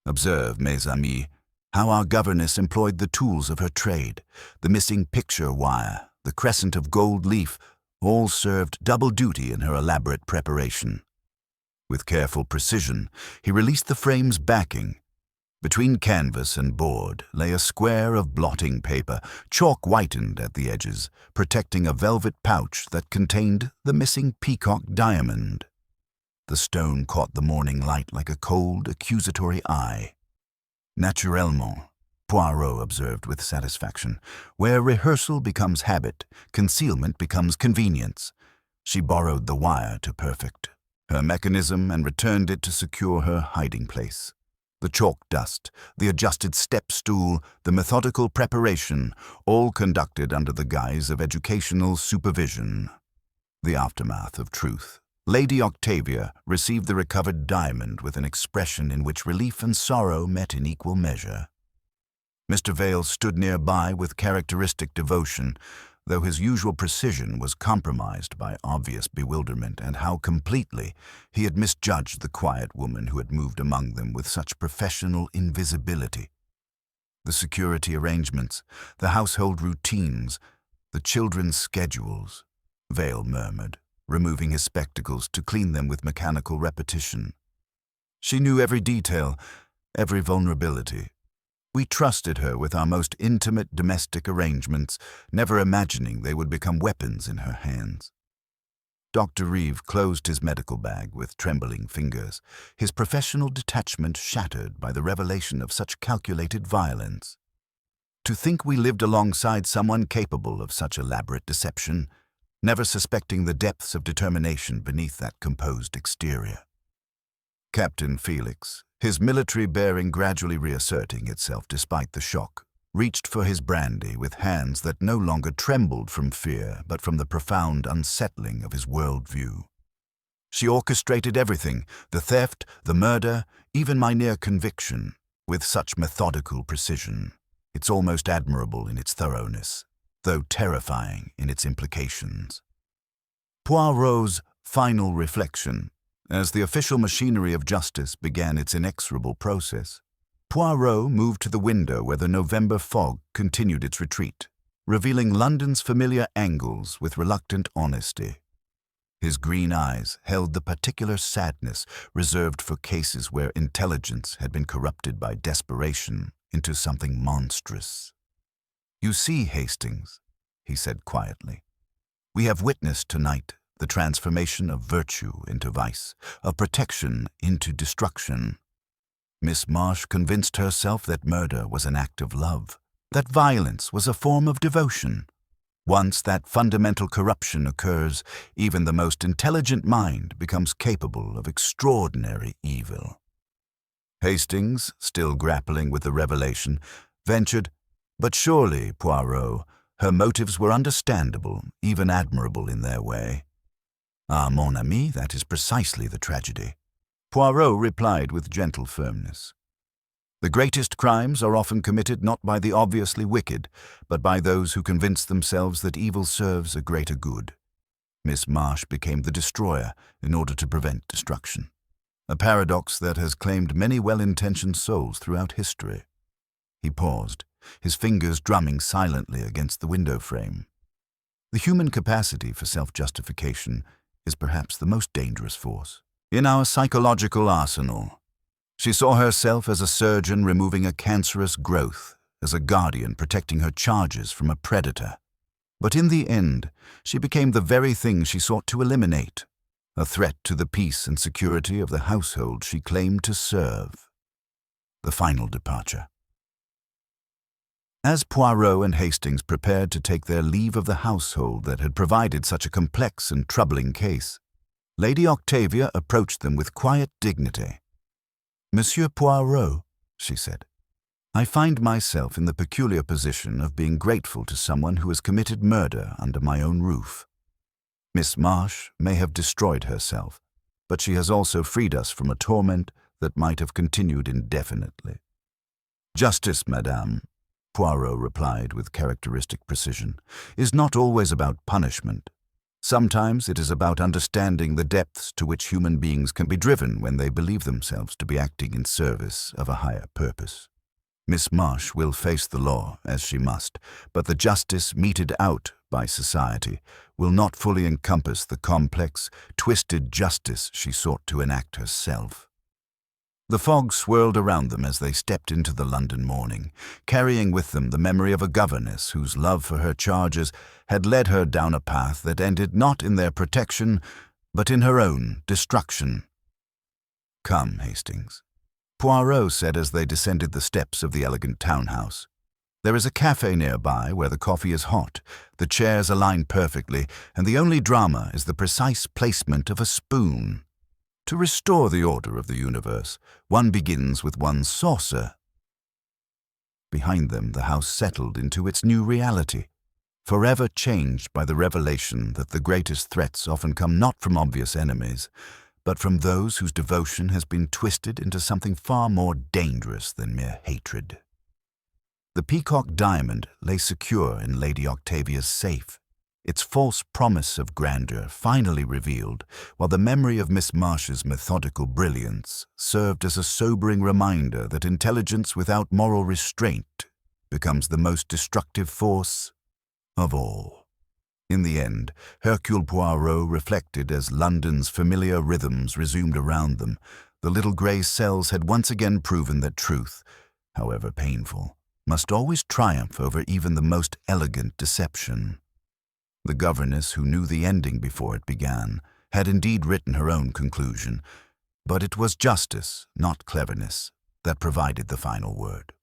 "Observe, mes amis, how our governess employed the tools of her trade. The missing picture wire, the crescent of gold leaf, all served double duty in her elaborate preparation." With careful precision, he released the frame's backing. Between canvas and board lay a square of blotting paper, chalk-whitened at the edges, protecting a velvet pouch that contained the missing peacock diamond. The stone caught the morning light like a cold, accusatory eye. "Naturellement," Poirot observed with satisfaction, "where rehearsal becomes habit, concealment becomes convenience. She borrowed the wire to perfect her mechanism and returned it to secure her hiding place. The chalk dust, the adjusted step stool, the methodical preparation, all conducted under the guise of educational supervision." The aftermath of truth. Lady Octavia received the recovered diamond with an expression in which relief and sorrow met in equal measure. Mr. Vale stood nearby with characteristic devotion, though his usual precision was compromised by obvious bewilderment and how completely he had misjudged the quiet woman who had moved among them with such professional invisibility. The security arrangements, the household routines, the children's schedules, Vale murmured, removing his spectacles to clean them with mechanical repetition. She knew every detail, every vulnerability. We trusted her with our most intimate domestic arrangements, never imagining they would become weapons in her hands. Dr. Reeve closed his medical bag with trembling fingers, his professional detachment shattered by the revelation of such calculated violence. To think we lived alongside someone capable of such elaborate deception, never suspecting the depths of determination beneath that composed exterior. Captain Felix, his military bearing gradually reasserting itself despite the shock, reached for his brandy with hands that no longer trembled from fear but from the profound unsettling of his worldview. She orchestrated everything, the theft, the murder, even my near conviction, with such methodical precision. It's almost admirable in its thoroughness, though terrifying in its implications. Poirot's final reflection. As the official machinery of justice began its inexorable process, Poirot moved to the window where the November fog continued its retreat, revealing London's familiar angles with reluctant honesty. His green eyes held the particular sadness reserved for cases where intelligence had been corrupted by desperation into something monstrous. "You see, Hastings," he said quietly, "we have witnessed tonight the transformation of virtue into vice, of protection into destruction. Miss Marsh convinced herself that murder was an act of love, that violence was a form of devotion. Once that fundamental corruption occurs, even the most intelligent mind becomes capable of extraordinary evil." Hastings, still grappling with the revelation, ventured, "But surely, Poirot, her motives were understandable, even admirable in their way." "Ah, mon ami, that is precisely the tragedy," Poirot replied with gentle firmness. "The greatest crimes are often committed not by the obviously wicked, but by those who convince themselves that evil serves a greater good. Miss Marsh became the destroyer in order to prevent destruction, a paradox that has claimed many well-intentioned souls throughout history." He paused, his fingers drumming silently against the window frame. The human capacity for self-justification is perhaps the most dangerous force. In our psychological arsenal, she saw herself as a surgeon removing a cancerous growth, as a guardian protecting her charges from a predator. But in the end, she became the very thing she sought to eliminate, a threat to the peace and security of the household she claimed to serve. The final departure. As Poirot and Hastings prepared to take their leave of the household that had provided such a complex and troubling case, Lady Octavia approached them with quiet dignity. "Monsieur Poirot," she said, "I find myself in the peculiar position of being grateful to someone who has committed murder under my own roof. Miss Marsh may have destroyed herself, but she has also freed us from a torment that might have continued indefinitely." "Justice, madame," Poirot replied with characteristic precision, "is not always about punishment. Sometimes it is about understanding the depths to which human beings can be driven when they believe themselves to be acting in service of a higher purpose. Miss Marsh will face the law, as she must, but the justice meted out by society will not fully encompass the complex, twisted justice she sought to enact herself." The fog swirled around them as they stepped into the London morning, carrying with them the memory of a governess whose love for her charges had led her down a path that ended not in their protection, but in her own destruction. "Come, Hastings," Poirot said as they descended the steps of the elegant townhouse. "There is a cafe nearby where the coffee is hot, the chairs align perfectly, and the only drama is the precise placement of a spoon. To restore the order of the universe, one begins with one's saucer." Behind them, the house settled into its new reality, forever changed by the revelation that the greatest threats often come not from obvious enemies, but from those whose devotion has been twisted into something far more dangerous than mere hatred. The Peacock Diamond lay secure in Lady Octavia's safe, its false promise of grandeur finally revealed, while the memory of Miss Marsh's methodical brilliance served as a sobering reminder that intelligence without moral restraint becomes the most destructive force of all. In the end, Hercule Poirot reflected as London's familiar rhythms resumed around them. The little grey cells had once again proven that truth, however painful, must always triumph over even the most elegant deception. The governess, who knew the ending before it began, had indeed written her own conclusion, but it was justice, not cleverness, that provided the final word.